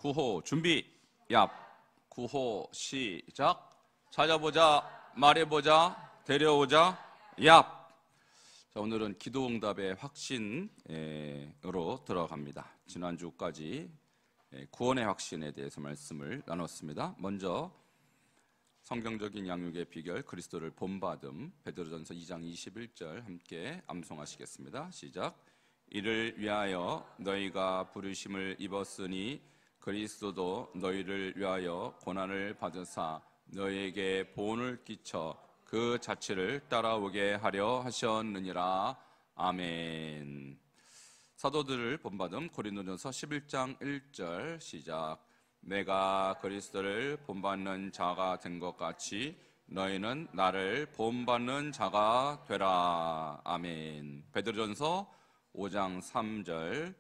구호 준비. 얍. 구호 시작. 찾아보자, 말해보자, 데려오자. 얍. 자, 오늘은 기도응답의 확신으로 들어갑니다. 지난주까지 구원의 확신에 대해서 말씀을 나눴습니다. 먼저 성경적인 양육의 비결, 그리스도를 본받음, 베드로전서 2장 21절 함께 암송하시겠습니다. 시작. 이를 위하여 너희가 부르심을 입었으니 그리스도도 너희를 위하여 고난을 받으사 너희에게 보응을 끼쳐 그 자취를 따라오게 하려 하셨느니라. 아멘. 사도들을 본받음, 고린도전서 11장 1절 시작. 내가 그리스도를 본받는 자가 된 것 같이 너희는 나를 본받는 자가 되라. 아멘. 베드로전서 5장 3절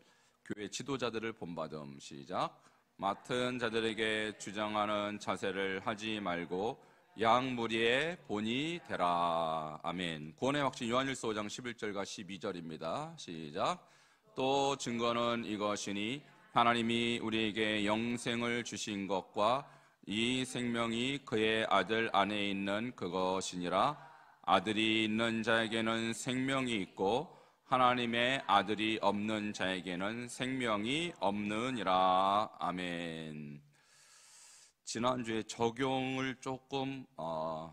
교회 지도자들을 본받음 시작. 맡은 자들에게 주장하는 자세를 하지 말고 양 무리의 본이 되라. 아멘. 구원의 확신 요한일서 5장 11절과 12절입니다. 시작. 또 증거는 이것이니 하나님이 우리에게 영생을 주신 것과 이 생명이 그의 아들 안에 있는 그것이니라. 아들이 있는 자에게는 생명이 있고 하나님의 아들이 없는 자에게는 생명이 없느니라. 아멘. 지난주에 적용을 조금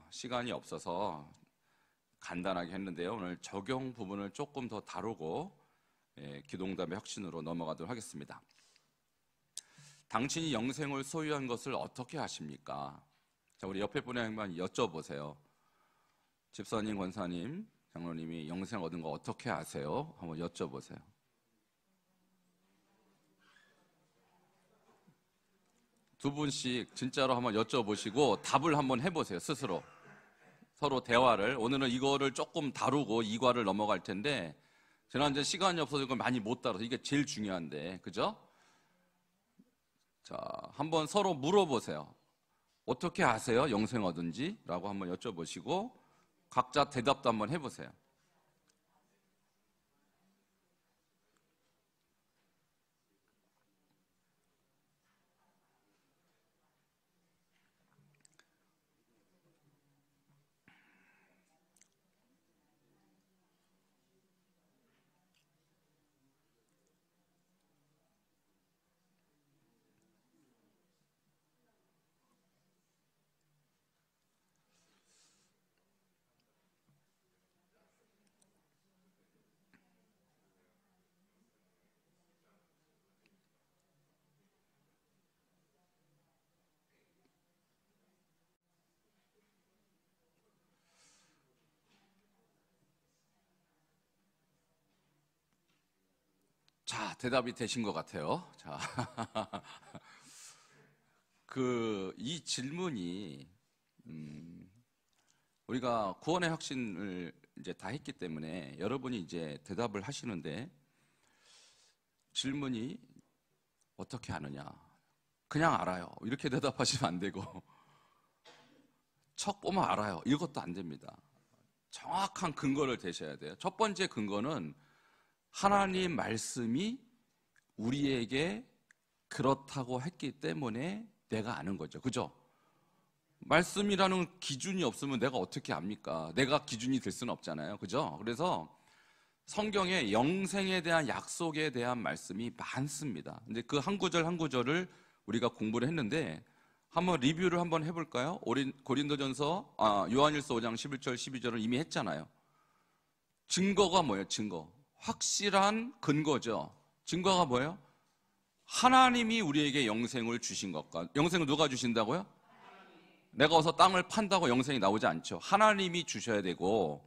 시간이 없어서 간단하게 했는데요. 오늘 적용 부분을 조금 더 다루고 기도응답의 확신으로 넘어가도록 하겠습니다. 당신이 영생을 소유한 것을 어떻게 아십니까? 자, 우리 옆에 분에 한번 여쭤보세요. 집사님, 권사님, 장로님이 영생 얻은 거 어떻게 아세요? 한번 여쭤보세요. 두 분씩 진짜로 한번 여쭤보시고 답을 한번 해보세요. 스스로 서로 대화를. 오늘은 이거를 조금 다루고 이과를 넘어갈 텐데 지난주에 시간이 없어서 이걸 많이 못 다뤄서 이게 제일 중요한데, 그죠? 자, 한번 서로 물어보세요. 어떻게 아세요? 영생 얻은지? 라고 한번 여쭤보시고 각자 대답도 한번 해보세요. 자, 대답이 되신 것 같아요. 자, 이 질문이, 우리가 구원의 확신을 이제 다 했기 때문에 여러분이 이제 대답을 하시는데 질문이 어떻게 아느냐? 그냥 알아요. 이렇게 대답하시면 안 되고 척 보면 알아요. 이것도 안 됩니다. 정확한 근거를 대셔야 돼요. 첫 번째 근거는 하나님 말씀이 우리에게 그렇다고 했기 때문에 내가 아는 거죠. 그죠? 말씀이라는 기준이 없으면 내가 어떻게 압니까? 내가 기준이 될 수는 없잖아요. 그죠? 그래서 성경에 영생에 대한 약속에 대한 말씀이 많습니다. 근데 그 한 구절 한 구절을 우리가 공부를 했는데 한번 리뷰를 한번 해볼까요? 고린도전서, 요한일서 5장 11절 12절을 이미 했잖아요. 증거가 뭐예요? 증거. 확실한 근거죠. 증거가 뭐예요? 하나님이 우리에게 영생을 주신 것과, 영생을 누가 주신다고요? 내가 어서 땅을 판다고 영생이 나오지 않죠. 하나님이 주셔야 되고,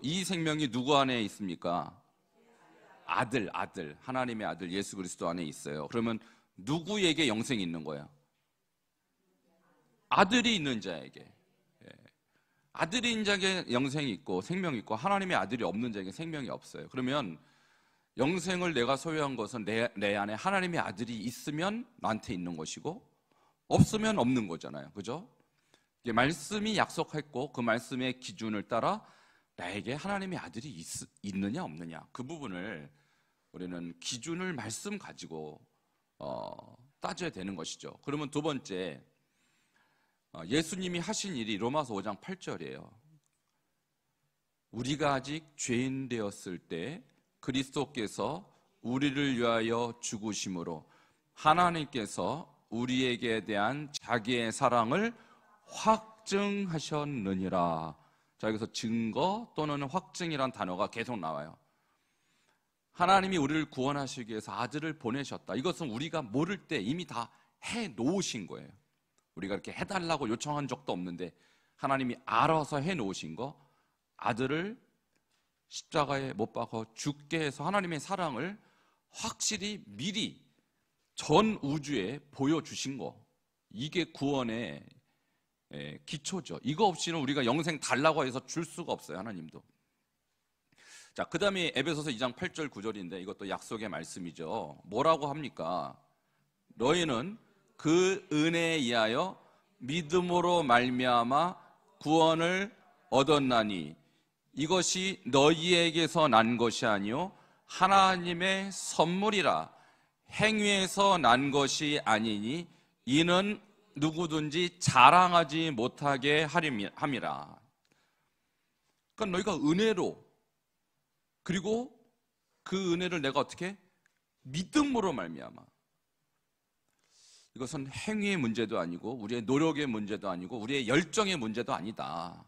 이 생명이 누구 안에 있습니까? 아들, 하나님의 아들 예수 그리스도 안에 있어요. 그러면 누구에게 영생이 있는 거예요? 아들이 있는 자에게. 아들이 있는 자에게 영생이 있고 생명이 있고 하나님의 아들이 없는 자에게 생명이 없어요. 그러면 영생을 내가 소유한 것은 내 안에 하나님의 아들이 있으면 나한테 있는 것이고 없으면 없는 거잖아요. 그죠? 말씀이 약속했고 그 말씀의 기준을 따라 나에게 하나님의 아들이 있느냐 없느냐 그 부분을 우리는 기준을 말씀 가지고 따져야 되는 것이죠. 그러면 두 번째, 예수님이 하신 일이 로마서 5장 8절이에요. 우리가 아직 죄인 되었을 때 그리스도께서 우리를 위하여 죽으심으로 하나님께서 우리에게 대한 자기의 사랑을 확증하셨느니라. 자, 여기서 증거 또는 확증이란 단어가 계속 나와요. 하나님이 우리를 구원하시기 위해서 아들을 보내셨다. 이것은 우리가 모를 때 이미 다 해놓으신 거예요. 우리가 이렇게 해달라고 요청한 적도 없는데 하나님이 알아서 해놓으신 거, 아들을 십자가에 못 박아 죽게 해서 하나님의 사랑을 확실히 미리 전 우주에 보여주신 거, 이게 구원의 기초죠. 이거 없이는 우리가 영생 달라고 해서 줄 수가 없어요, 하나님도. 자, 그 다음에 에베소서 2장 8절 9절인데 이것도 약속의 말씀이죠. 뭐라고 합니까? 너희는 그 은혜에 의하여 믿음으로 말미암아 구원을 얻었나니 이것이 너희에게서 난 것이 아니요 하나님의 선물이라. 행위에서 난 것이 아니니 이는 누구든지 자랑하지 못하게 함이라. 그러니까 너희가 은혜로, 그리고 그 은혜를 내가 어떻게? 믿음으로 말미암아. 이것은 행위의 문제도 아니고 우리의 노력의 문제도 아니고 우리의 열정의 문제도 아니다.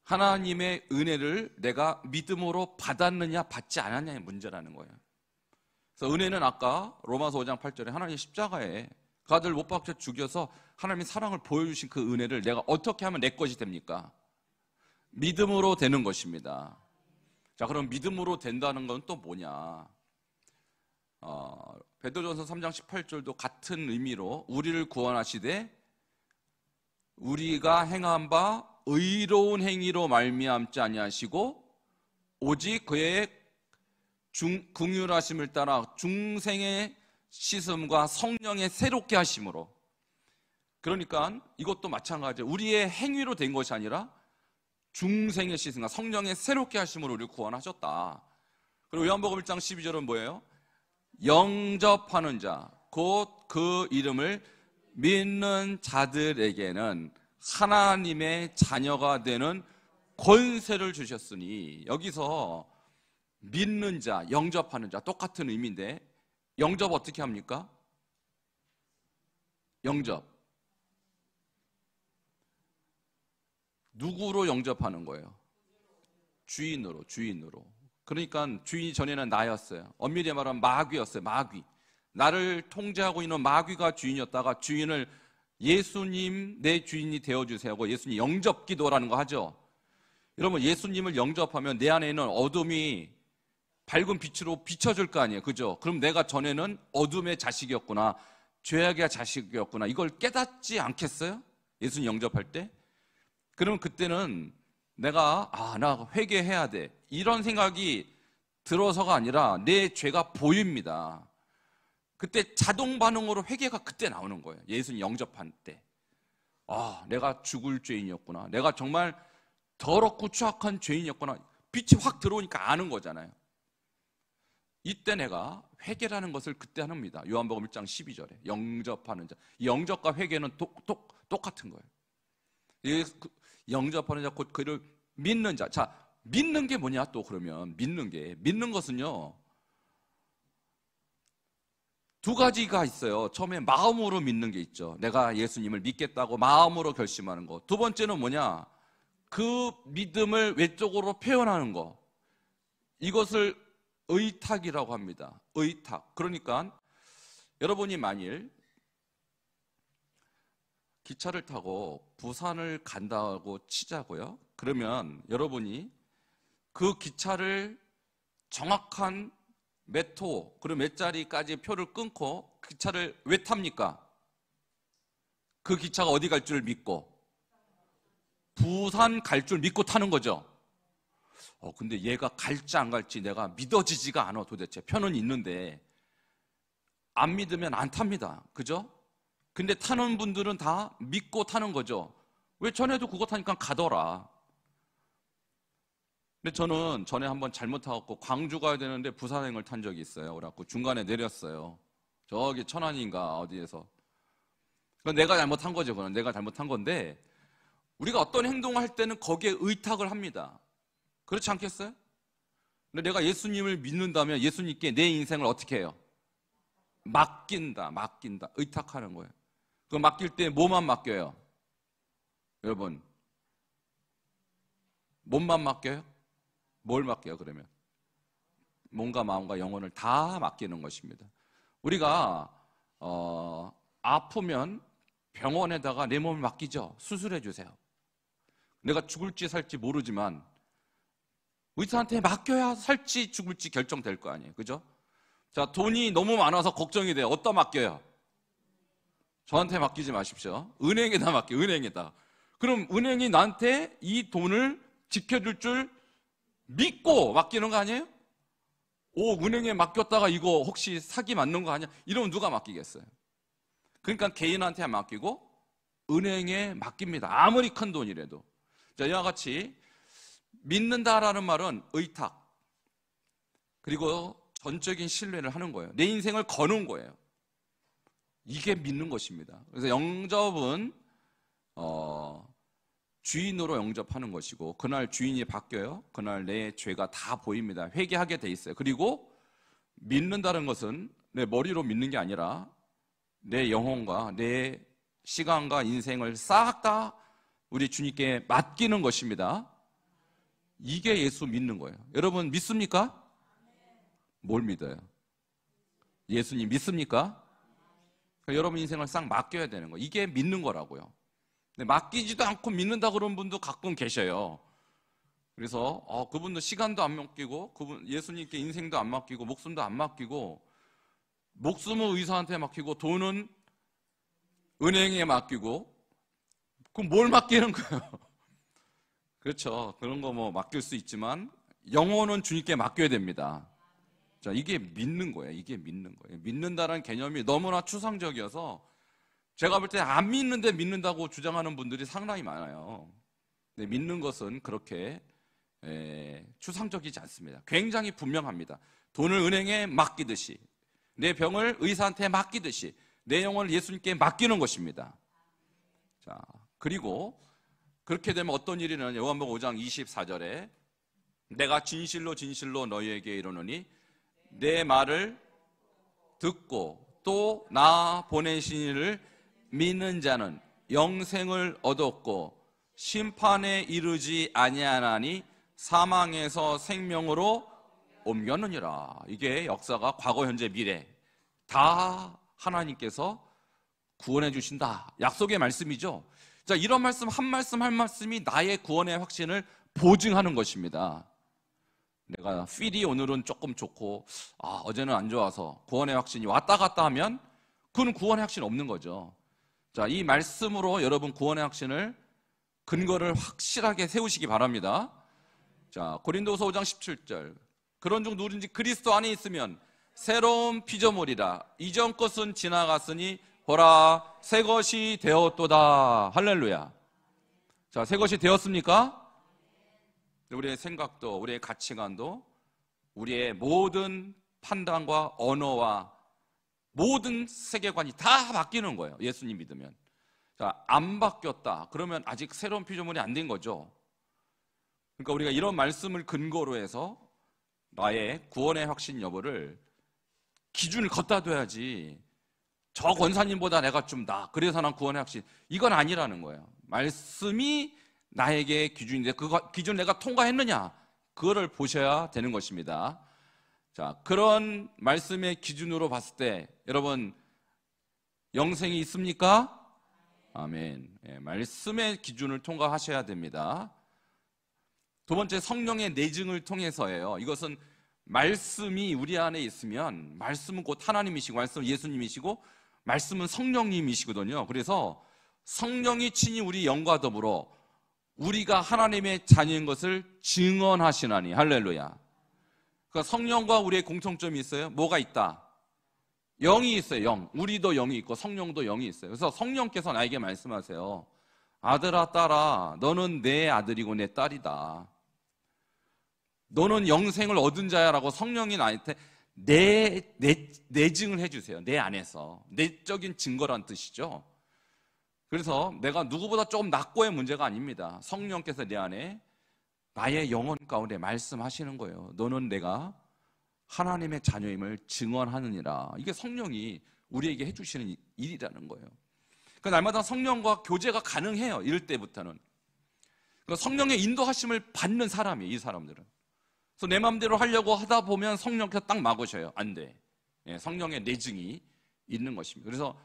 하나님의 은혜를 내가 믿음으로 받았느냐 받지 않았냐의 문제라는 거예요. 그래서 은혜는 아까 로마서 5장 8절에 하나님 십자가에 그 아들 못 박혀 죽여서 하나님의 사랑을 보여주신 그 은혜를 내가 어떻게 하면 내 것이 됩니까? 믿음으로 되는 것입니다. 자, 그럼 믿음으로 된다는 건 또 뭐냐? 베드로전서 3장 18절도 같은 의미로 우리를 구원하시되 우리가 행한 바 의로운 행위로 말미암지 아니하시고 오직 그의 긍휼하심을 따라 중생의 씻음과 성령의 새롭게 하심으로. 그러니까 이것도 마찬가지예요. 우리의 행위로 된 것이 아니라 중생의 씻음과 성령의 새롭게 하심으로 우리를 구원하셨다. 그리고 요한복음 1장 12절은 뭐예요? 영접하는 자, 곧 그 이름을 믿는 자들에게는 하나님의 자녀가 되는 권세를 주셨으니. 여기서 믿는 자, 영접하는 자 똑같은 의미인데 영접 어떻게 합니까? 영접 누구로 영접하는 거예요? 주인으로. 그러니까 주인이 전에는 나였어요. 엄밀히 말하면 마귀였어요. 마귀. 나를 통제하고 있는 마귀가 주인이었다가 주인을 예수님 내 주인이 되어주세요 하고 예수님 영접기도라는 거 하죠. 여러분, 예수님을 영접하면 내 안에 있는 어둠이 밝은 빛으로 비춰질 거 아니에요. 그죠? 그럼 내가 전에는 어둠의 자식이었구나, 죄악의 자식이었구나, 이걸 깨닫지 않겠어요? 예수님 영접할 때? 그러면 그때는 내가 나 회개해야 돼, 이런 생각이 들어서가 아니라 내 죄가 보입니다. 그때 자동 반응으로 회개가 그때 나오는 거예요. 예수님 영접할 때. 내가 죽을 죄인이었구나, 내가 정말 더럽고 추악한 죄인이었구나, 빛이 확 들어오니까 아는 거잖아요. 이때 내가 회개라는 것을 그때 합니다. 요한복음 1장 12절에 영접하는 자. 이 영접과 회개는 똑같은 거예요. 영접하는 자, 곧 그를 믿는 자. 자, 믿는 게 뭐냐 또 그러면 믿는 것은요 두 가지가 있어요. 처음에 마음으로 믿는 게 있죠. 내가 예수님을 믿겠다고 마음으로 결심하는 거. 두 번째는 뭐냐? 그 믿음을 외적으로 표현하는 거. 이것을 의탁이라고 합니다. 의탁. 그러니까 여러분이 만일 기차를 타고 부산을 간다고 치자고요. 그러면 여러분이 그 기차를 정확한 몇 호, 그리고 몇 자리까지 표를 끊고 기차를 왜 탑니까? 그 기차가 어디 갈 줄 믿고 부산 갈 줄 믿고 타는 거죠. 근데 얘가 갈지 안 갈지 내가 믿어지지가 않아. 도대체 표는 있는데 안 믿으면 안 탑니다. 그죠? 근데 타는 분들은 다 믿고 타는 거죠. 왜 전에도 그거 타니까 가더라. 근데 저는 전에 한번 잘못 타갖고 광주 가야 되는데 부산행을 탄 적이 있어요. 그래갖고 중간에 내렸어요. 저기 천안인가 어디에서. 그건 내가 잘못한 거죠. 그건 내가 잘못한 건데, 우리가 어떤 행동을 할 때는 거기에 의탁을 합니다. 그렇지 않겠어요? 근데 내가 예수님을 믿는다면 예수님께 내 인생을 어떻게 해요? 맡긴다. 의탁하는 거예요. 그 맡길 때 뭐만 맡겨요? 여러분, 몸만 맡겨요? 뭘 맡겨요, 그러면? 몸과 마음과 영혼을 다 맡기는 것입니다. 우리가 아프면 병원에다가 내 몸을 맡기죠. 수술해 주세요. 내가 죽을지 살지 모르지만 의사한테 맡겨야 살지 죽을지 결정될 거 아니에요. 그죠? 자, 돈이 너무 많아서 걱정이 돼요. 어디다 맡겨요? 저한테 맡기지 마십시오. 은행에다 맡겨요. 은행에다. 그럼 은행이 나한테 이 돈을 지켜줄 줄 믿고 맡기는 거 아니에요? 은행에 맡겼다가 이거 혹시 사기 맞는 거 아니야? 이러면 누가 맡기겠어요? 그러니까 개인한테 맡기고 은행에 맡깁니다. 아무리 큰 돈이라도. 자, 이와 같이 믿는다라는 말은 의탁, 그리고 전적인 신뢰를 하는 거예요. 내 인생을 거는 거예요. 이게 믿는 것입니다. 그래서 영접은 주인으로 영접하는 것이고, 그날 주인이 바뀌어요. 그날 내 죄가 다 보입니다. 회개하게 돼 있어요. 그리고 믿는다는 것은 내 머리로 믿는 게 아니라 내 영혼과 내 시간과 인생을 싹 다 우리 주님께 맡기는 것입니다. 이게 예수 믿는 거예요. 여러분 믿습니까? 뭘 믿어요? 예수님 믿습니까? 그러니까 여러분 인생을 싹 맡겨야 되는 거예요. 이게 믿는 거라고요. 근데 맡기지도 않고 믿는다 그런 분도 가끔 계셔요. 그래서 그분도 시간도 안 맡기고, 그분 예수님께 인생도 안 맡기고, 목숨도 안 맡기고, 목숨은 의사한테 맡기고, 돈은 은행에 맡기고, 그럼 뭘 맡기는 거예요? 그렇죠. 그런 거 뭐 맡길 수 있지만 영혼은 주님께 맡겨야 됩니다. 자, 이게 믿는 거예요. 이게 믿는 거예요. 믿는다는 개념이 너무나 추상적이어서 제가 볼 때 안 믿는데 믿는다고 주장하는 분들이 상당히 많아요. 근데 믿는 것은 그렇게 추상적이지 않습니다. 굉장히 분명합니다. 돈을 은행에 맡기듯이, 내 병을 의사한테 맡기듯이 내 영혼을 예수님께 맡기는 것입니다. 자, 그리고 그렇게 되면 어떤 일이 일어나냐. 요한복음 5장 24절에 내가 진실로 너희에게 이르노니 내 말을 듣고 또 나 보내신 이를 믿는 자는 영생을 얻었고 심판에 이르지 아니하나니 사망에서 생명으로 옮겼느니라. 이게 역사가 과거, 현재, 미래 다 하나님께서 구원해 주신다. 약속의 말씀이죠. 자, 이런 말씀 한 말씀이 나의 구원의 확신을 보증하는 것입니다. 내가 필이 오늘은 조금 좋고 어제는 안 좋아서 구원의 확신이 왔다 갔다 하면 그건 구원의 확신 없는 거죠. 자, 이 말씀으로 여러분 구원의 확신을, 근거를 확실하게 세우시기 바랍니다. 자, 고린도서 5장 17절 그런 중 누구든지 그리스도 안에 있으면 새로운 피조물이라. 이전 것은 지나갔으니 보라 새 것이 되었도다. 할렐루야. 자, 새 것이 되었습니까? 우리의 생각도, 우리의 가치관도, 우리의 모든 판단과 언어와 모든 세계관이 다 바뀌는 거예요. 예수님 믿으면. 자, 안 바뀌었다 그러면 아직 새로운 피조물이 안 된 거죠. 그러니까 우리가 이런 말씀을 근거로 해서 나의 구원의 확신 여부를 기준을 걷다 둬야지, 저 권사님보다 내가 좀 나, 그래서 난 구원의 확신, 이건 아니라는 거예요. 말씀이 나에게 기준인데 그 기준 내가 통과했느냐, 그거를 보셔야 되는 것입니다. 자, 그런 말씀의 기준으로 봤을 때 여러분 영생이 있습니까? 아멘. 말씀의 기준을 통과하셔야 됩니다. 두 번째, 성령의 내증을 통해서예요. 이것은 말씀이 우리 안에 있으면, 말씀은 곧 하나님이시고 말씀은 예수님이시고 말씀은 성령님이시거든요. 그래서 성령이 친히 우리 영과 더불어 우리가 하나님의 자녀인 것을 증언하시나니. 할렐루야. 그러니까 성령과 우리의 공통점이 있어요. 뭐가 있다? 영이 있어요. 영. 우리도 영이 있고 성령도 영이 있어요. 그래서 성령께서 나에게 말씀하세요. 아들아, 딸아, 너는 내 아들이고 내 딸이다. 너는 영생을 얻은 자야라고 성령이 나한테 내증을 해주세요. 내 안에서. 내적인 증거란 뜻이죠. 그래서 내가 누구보다 좀 낫고의 문제가 아닙니다. 성령께서 내 안에 나의 영혼 가운데 말씀하시는 거예요. 너는 내가 하나님의 자녀임을 증언하느니라. 이게 성령이 우리에게 해주시는 일이라는 거예요. 그러니까 날마다 성령과 교제가 가능해요. 이럴 때부터는. 그러니까 성령의 인도하심을 받는 사람이에요. 이 사람들은. 그래서 내 마음대로 하려고 하다 보면 성령께서 딱 막으셔요. 안 돼. 예, 성령의 내증이 있는 것입니다. 그래서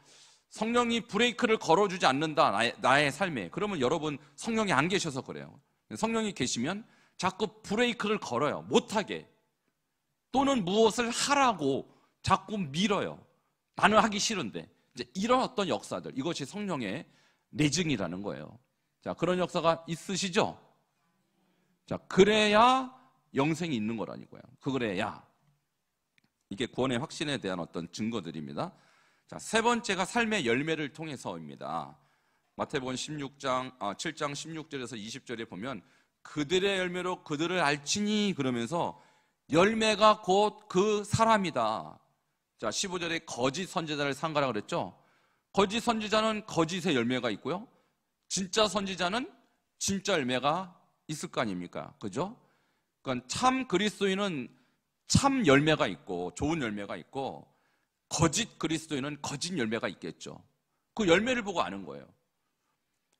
성령이 브레이크를 걸어주지 않는다. 나의 삶에. 그러면 여러분 성령이 안 계셔서 그래요. 성령이 계시면 자꾸 브레이크를 걸어요. 못하게. 또는 무엇을 하라고 자꾸 밀어요. 나는 하기 싫은데. 이제 이런 어떤 역사들, 이것이 성령의 내증이라는 거예요. 자, 그런 역사가 있으시죠? 자, 그래야 영생이 있는 거라니까요. 그래야. 이게 구원의 확신에 대한 어떤 증거들입니다. 자, 세 번째가 삶의 열매를 통해서입니다. 마태복음 7장 16절에서 20절에 보면 그들의 열매로 그들을 알지니 그러면서 열매가 곧 그 사람이다. 자, 15절에 거짓 선지자를 상가라 그랬죠. 거짓 선지자는 거짓의 열매가 있고요. 진짜 선지자는 진짜 열매가 있을 거 아닙니까? 그죠? 그러니까 참 그리스도인은 참 열매가 있고 좋은 열매가 있고 거짓 그리스도인은 거짓 열매가 있겠죠. 그 열매를 보고 아는 거예요.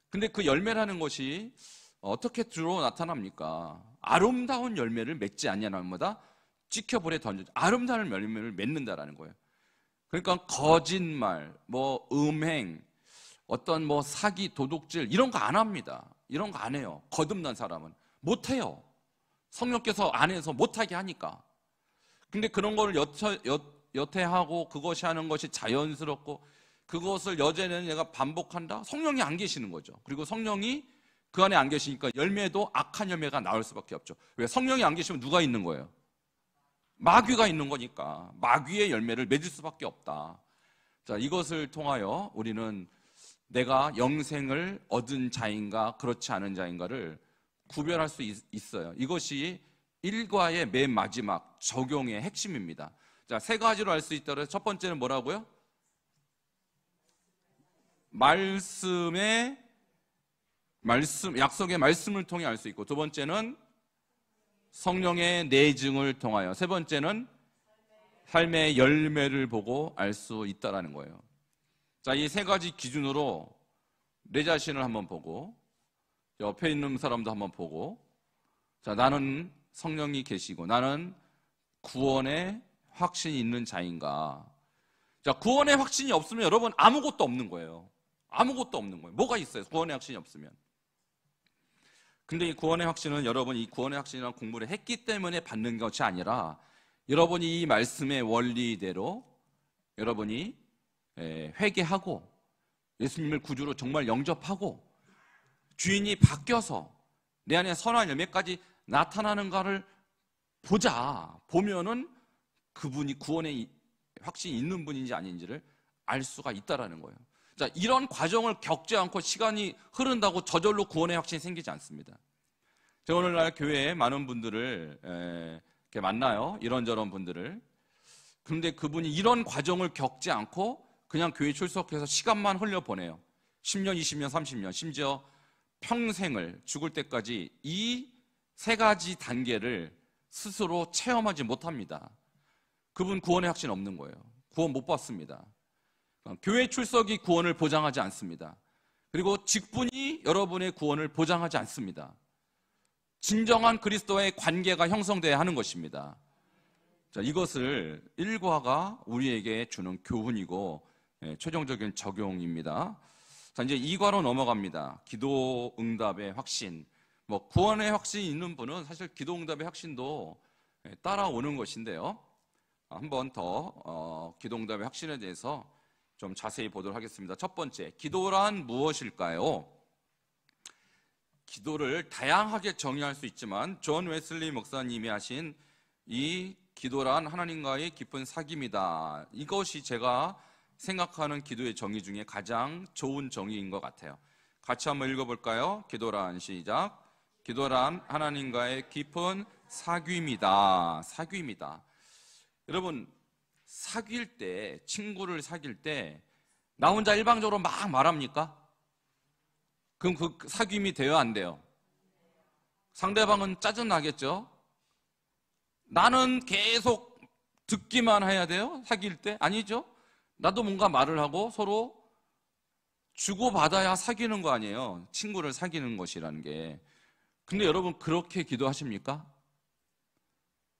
근데 그 열매라는 것이 어떻게 주로 나타납니까? 아름다운 열매를 맺지 않냐마다 찍혀불에 던져 아름다운 열매를 맺는다라는 거예요. 그러니까 거짓말, 뭐 음행, 어떤 뭐 사기, 도둑질 이런 거 안 합니다. 이런 거 안 해요. 거듭난 사람은 못해요. 성령께서 안에서 못하게 하니까. 근데 그런 거를 여태하고 그것이 하는 것이 자연스럽고 그것을 여전히 내가 반복한다? 성령이 안 계시는 거죠. 그리고 성령이 그 안에 안 계시니까 열매도 악한 열매가 나올 수밖에 없죠. 왜? 성령이 안 계시면 누가 있는 거예요? 마귀가 있는 거니까 마귀의 열매를 맺을 수밖에 없다. 자, 이것을 통하여 우리는 내가 영생을 얻은 자인가 그렇지 않은 자인가를 구별할 수 있어요. 이것이 일과의 맨 마지막 적용의 핵심입니다. 자, 세 가지로 알 수 있다. 첫 번째는 뭐라고요? 약속의 말씀을 통해 알 수 있고, 두 번째는 성령의 내증을 통하여, 세 번째는 삶의 열매를 보고 알 수 있다라는 거예요. 자, 이 세 가지 기준으로 내 자신을 한번 보고 옆에 있는 사람도 한번 보고, 자, 나는 성령이 계시고 나는 구원의 확신이 있는 자인가. 자, 구원의 확신이 없으면 여러분 아무것도 없는 거예요. 아무것도 없는 거예요. 뭐가 있어요? 구원의 확신이 없으면. 근데 이 구원의 확신은 여러분 이 구원의 확신이라는 공부를 했기 때문에 받는 것이 아니라 여러분이 이 말씀의 원리대로 여러분이 회개하고 예수님을 구주로 정말 영접하고 주인이 바뀌어서 내 안에 선한 열매까지 나타나는가를 보면은 그분이 구원의 확신이 있는 분인지 아닌지를 알 수가 있다라는 거예요. 자, 이런 과정을 겪지 않고 시간이 흐른다고 저절로 구원의 확신이 생기지 않습니다. 제가 오늘날 교회에 많은 분들을 이렇게 만나요. 이런저런 분들을. 그런데 그분이 이런 과정을 겪지 않고 그냥 교회 출석해서 시간만 흘려보내요. 10년, 20년, 30년, 심지어 평생을 죽을 때까지 이 세 가지 단계를 스스로 체험하지 못합니다. 그분 구원의 확신 없는 거예요. 구원 못 받습니다. 교회 출석이 구원을 보장하지 않습니다. 그리고 직분이 여러분의 구원을 보장하지 않습니다. 진정한 그리스도와의 관계가 형성돼야 하는 것입니다. 자, 이것을 일과가 우리에게 주는 교훈이고 최종적인 적용입니다. 자, 이제 2과로 넘어갑니다. 기도 응답의 확신. 뭐 구원의 확신이 있는 분은 사실 기도 응답의 확신도 따라오는 것인데요. 한 번 더 기도 응답의 확신에 대해서 좀 자세히 보도록 하겠습니다. 첫 번째, 기도란 무엇일까요? 기도를 다양하게 정의할 수 있지만 존 웨슬리 목사님이 하신 이 기도란 하나님과의 깊은 사귐이다. 이것이 제가 생각하는 기도의 정의 중에 가장 좋은 정의인 것 같아요. 같이 한번 읽어볼까요? 기도란 시작. 기도란 하나님과의 깊은 사귐이다. 사귐이다. 여러분, 사귈 때, 친구를 사귈 때 나 혼자 일방적으로 막 말합니까? 그럼 그 사귐이 돼요, 안 돼요? 상대방은 짜증나겠죠? 나는 계속 듣기만 해야 돼요? 사귈 때? 아니죠? 나도 뭔가 말을 하고 서로 주고받아야 사귀는 거 아니에요? 친구를 사귀는 것이라는 게. 근데 여러분, 그렇게 기도하십니까?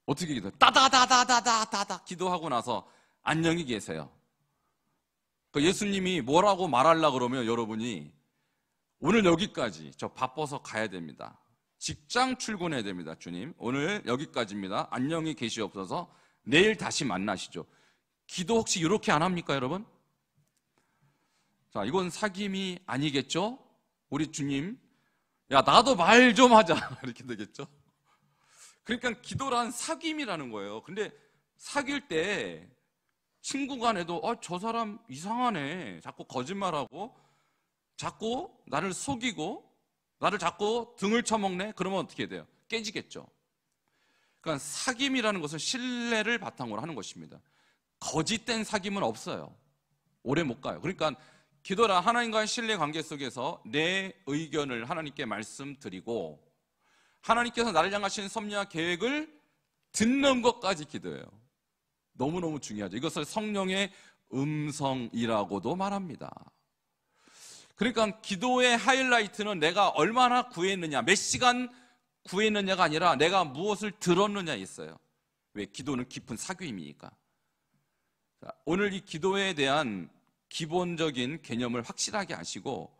어떻게 기도해요? 따다다다다다다다 기도하고 나서 안녕히 계세요. 예수님이 뭐라고 말하려고 그러면 여러분이 오늘 여기까지, 저 바빠서 가야 됩니다. 직장 출근해야 됩니다. 주님, 오늘 여기까지입니다. 안녕히 계시옵소서. 내일 다시 만나시죠. 기도 혹시 이렇게 안 합니까, 여러분? 자, 이건 사귐이 아니겠죠? 우리 주님, 야, 나도 말 좀 하자. 이렇게 되겠죠? 그러니까 기도란 사귐이라는 거예요. 근데 사귈 때 친구 간에도 저 사람 이상하네. 자꾸 거짓말하고 자꾸 나를 속이고 나를 자꾸 등을 쳐먹네. 그러면 어떻게 돼요? 깨지겠죠. 그러니까 사귐이라는 것은 신뢰를 바탕으로 하는 것입니다. 거짓된 사귐은 없어요. 오래 못 가요. 그러니까 기도라 하나님과의 신뢰 관계 속에서 내 의견을 하나님께 말씀드리고 하나님께서 나를 향하신 섭리와 계획을 듣는 것까지 기도해요. 너무너무 중요하죠. 이것을 성령의 음성이라고도 말합니다. 그러니까 기도의 하이라이트는 내가 얼마나 구했느냐, 몇 시간 구했느냐가 아니라 내가 무엇을 들었느냐에 있어요. 왜? 기도는 깊은 사귐이니까. 오늘 이 기도에 대한 기본적인 개념을 확실하게 아시고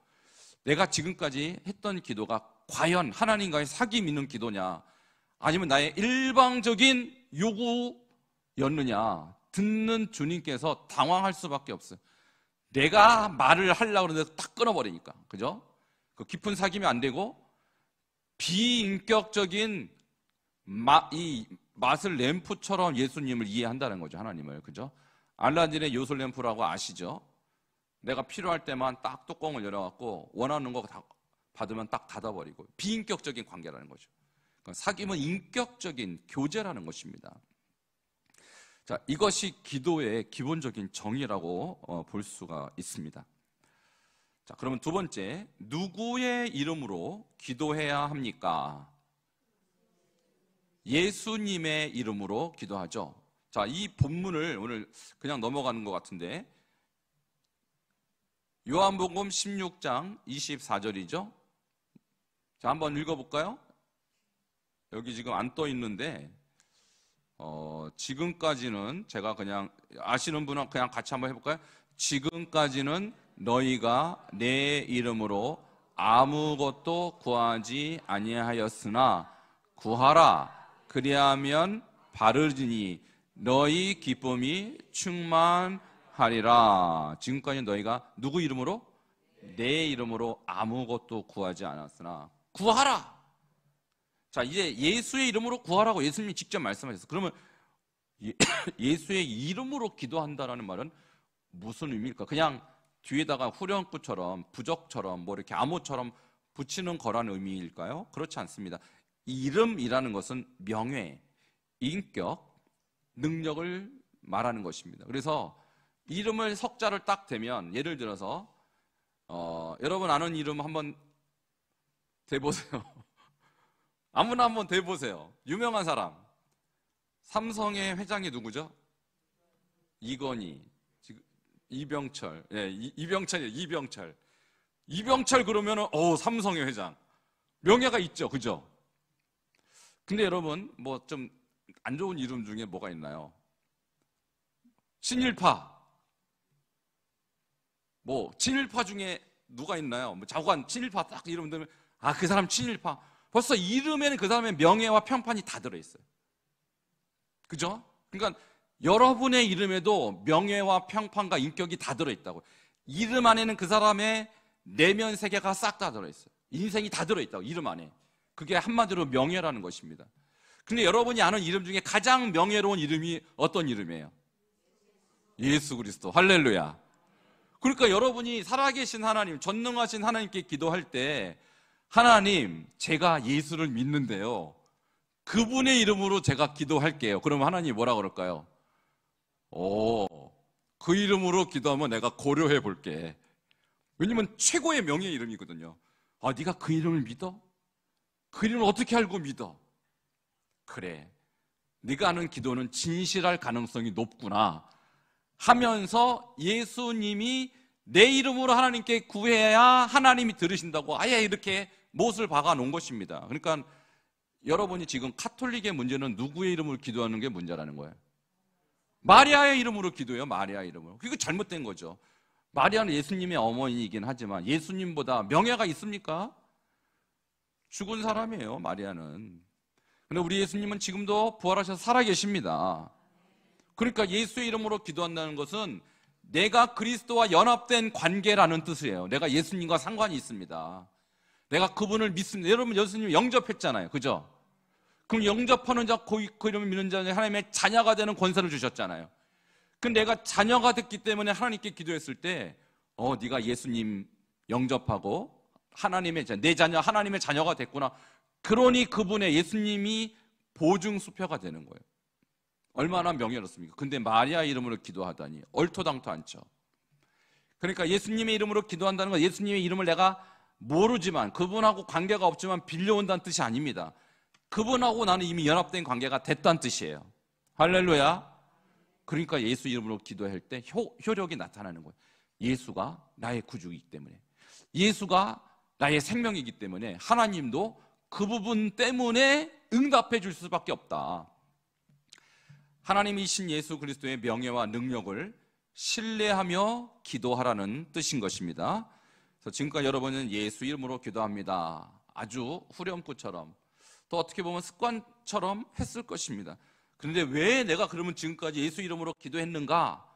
내가 지금까지 했던 기도가 과연 하나님과의 사귐 있는 기도냐 아니면 나의 일방적인 요구였느냐 듣는 주님께서 당황할 수밖에 없어요. 내가 말을 하려고 그러는데 딱 끊어버리니까. 그죠? 그 깊은 사귐이 안 되고 비인격적인 이 맛을 램프처럼 예수님을 이해한다는 거죠. 하나님을. 그죠? 알라딘의 요술 램프라고 아시죠? 내가 필요할 때만 딱 뚜껑을 열어갖고 원하는 거 다 받으면 딱 닫아버리고 비인격적인 관계라는 거죠. 그러니까 사귐은 인격적인 교제라는 것입니다. 자, 이것이 기도의 기본적인 정의라고 볼 수가 있습니다. 자, 그러면 두 번째, 누구의 이름으로 기도해야 합니까? 예수님의 이름으로 기도하죠. 자, 이 본문을 오늘 그냥 넘어가는 것 같은데 요한복음 16장 24절이죠. 자, 한번 읽어볼까요? 여기 지금 안 떠 있는데 지금까지는 제가 그냥 아시는 분은 그냥 같이 한번 해볼까요? 지금까지는 너희가 내 이름으로 아무것도 구하지 아니하였으나 구하라 그리하면 받으리니 너희 기쁨이 충만하리라. 지금까지 너희가 누구 이름으로? 내 이름으로 아무것도 구하지 않았으나 구하라. 자, 이제 예수의 이름으로 구하라고 예수님이 직접 말씀하셨어요. 그러면 예수의 이름으로 기도한다라는 말은 무슨 의미일까? 그냥 뒤에다가 후렴구처럼 부적처럼 뭐 이렇게 암호처럼 붙이는 거라는 의미일까요? 그렇지 않습니다. 이름이라는 것은 명예, 인격, 능력을 말하는 것입니다. 그래서 이름을 석자를 딱 대면 예를 들어서 여러분 아는 이름 한번 대보세요. 아무나 한번 대보세요. 유명한 사람. 삼성의 회장이 누구죠? 이건희, 이병철. 예, 이병철이에요. 이병철. 이병철 그러면은 삼성의 회장. 명예가 있죠. 그죠? 근데 여러분 뭐 좀 안 좋은 이름 중에 뭐가 있나요? 친일파. 뭐 친일파 중에 누가 있나요? 뭐 자관 친일파 딱 이름 들으면 그 사람 친일파. 벌써 이름에는 그 사람의 명예와 평판이 다 들어있어요. 그죠? 그러니까 여러분의 이름에도 명예와 평판과 인격이 다 들어있다고. 이름 안에는 그 사람의 내면 세계가 싹 다 들어있어요. 인생이 다 들어있다고. 이름 안에. 그게 한마디로 명예라는 것입니다. 근데 여러분이 아는 이름 중에 가장 명예로운 이름이 어떤 이름이에요? 예수 그리스도. 할렐루야. 그러니까 여러분이 살아계신 하나님, 전능하신 하나님께 기도할 때 하나님, 제가 예수를 믿는데요. 그분의 이름으로 제가 기도할게요. 그러면 하나님이 뭐라 그럴까요? 그 이름으로 기도하면 내가 고려해 볼게. 왜냐면 최고의 명예의 이름이거든요. 네가 그 이름을 믿어? 그 이름을 어떻게 알고 믿어? 그래, 네가 하는 기도는 진실할 가능성이 높구나 하면서 예수님이 내 이름으로 하나님께 구해야 하나님이 들으신다고 아예 이렇게 못을 박아 놓은 것입니다. 그러니까 여러분이 지금 카톨릭의 문제는 누구의 이름으로 기도하는 게 문제라는 거예요. 마리아의 이름으로 기도해요. 마리아의 이름으로. 그게 잘못된 거죠. 마리아는 예수님의 어머니이긴 하지만 예수님보다 명예가 있습니까? 죽은 사람이에요, 마리아는. 근데 우리 예수님은 지금도 부활하셔서 살아계십니다. 그러니까 예수의 이름으로 기도한다는 것은 내가 그리스도와 연합된 관계라는 뜻이에요. 내가 예수님과 상관이 있습니다. 내가 그분을 믿습니다. 여러분, 예수님 영접했잖아요. 그죠? 그럼 영접하는 자, 그 이름을 믿는 자는 하나님의 자녀가 되는 권세를 주셨잖아요. 그럼 내가 자녀가 됐기 때문에 하나님께 기도했을 때 네가 예수님 영접하고 내 자녀 하나님의 자녀가 됐구나. 그러니 그분의 예수님이 보증수표가 되는 거예요. 얼마나 명예롭습니까? 근데 마리아 이름으로 기도하다니 얼토당토 않죠. 그러니까 예수님의 이름으로 기도한다는 건 예수님의 이름을 내가 모르지만 그분하고 관계가 없지만 빌려온다는 뜻이 아닙니다. 그분하고 나는 이미 연합된 관계가 됐다는 뜻이에요. 할렐루야. 그러니까 예수 이름으로 기도할 때 효력이 나타나는 거예요. 예수가 나의 구주이기 때문에, 예수가 나의 생명이기 때문에 하나님도 그 부분 때문에 응답해 줄 수밖에 없다. 하나님이신 예수 그리스도의 명예와 능력을 신뢰하며 기도하라는 뜻인 것입니다. 그래서 지금까지 여러분은 예수 이름으로 기도합니다. 아주 후렴구처럼, 또 어떻게 보면 습관처럼 했을 것입니다. 그런데 왜 내가 그러면 지금까지 예수 이름으로 기도했는가?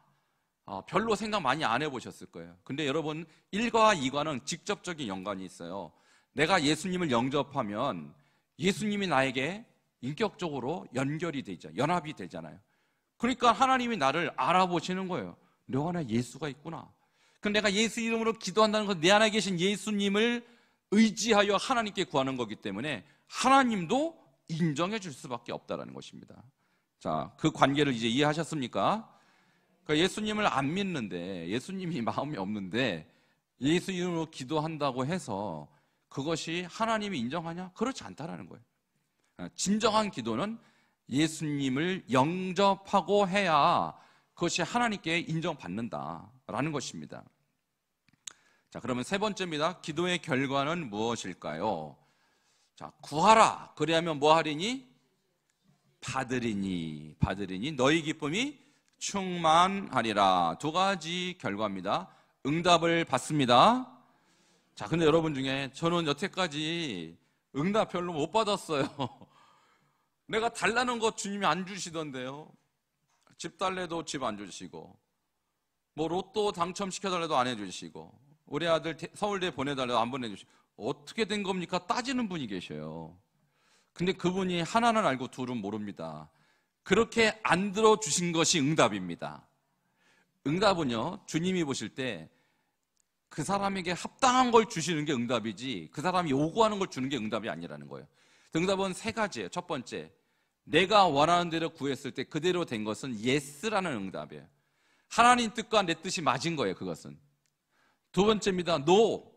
별로 생각 많이 안 해보셨을 거예요. 근데 여러분, 1과 2과는 직접적인 연관이 있어요. 내가 예수님을 영접하면 예수님이 나에게 인격적으로 연결이 되죠. 연합이 되잖아요. 그러니까 하나님이 나를 알아보시는 거예요. 너 안에 예수가 있구나. 그럼 내가 예수 이름으로 기도한다는 건 내 안에 계신 예수님을 의지하여 하나님께 구하는 거기 때문에 하나님도 인정해 줄 수밖에 없다는 것입니다. 자, 그 관계를 이제 이해하셨습니까? 그러니까 예수님을 안 믿는데, 예수님이 마음이 없는데 예수 이름으로 기도한다고 해서 그것이 하나님이 인정하냐? 그렇지 않다라는 거예요. 진정한 기도는 예수님을 영접하고 해야 그것이 하나님께 인정받는다라는 것입니다. 자, 그러면 세 번째입니다. 기도의 결과는 무엇일까요? 자, 구하라. 그리하면 뭐 하리니? 받으리니 너희 기쁨이 충만하리라. 두 가지 결과입니다. 응답을 받습니다. 자, 근데 여러분 중에 저는 여태까지 응답 별로 못 받았어요. 내가 달라는 것 주님이 안 주시던데요. 집 달래도 집 안 주시고, 뭐 로또 당첨시켜달래도 안 해주시고, 우리 아들 서울대 보내달래도 안 보내주시고, 어떻게 된 겁니까? 따지는 분이 계셔요. 근데 그분이 하나는 알고 둘은 모릅니다. 그렇게 안 들어주신 것이 응답입니다. 응답은요, 주님이 보실 때 그 사람에게 합당한 걸 주시는 게 응답이지 그 사람이 요구하는 걸 주는 게 응답이 아니라는 거예요. 응답은 세 가지예요. 첫 번째, 내가 원하는 대로 구했을 때 그대로 된 것은 예스라는 응답이에요. 하나님 뜻과 내 뜻이 맞은 거예요. 그것은. 두 번째입니다. 노.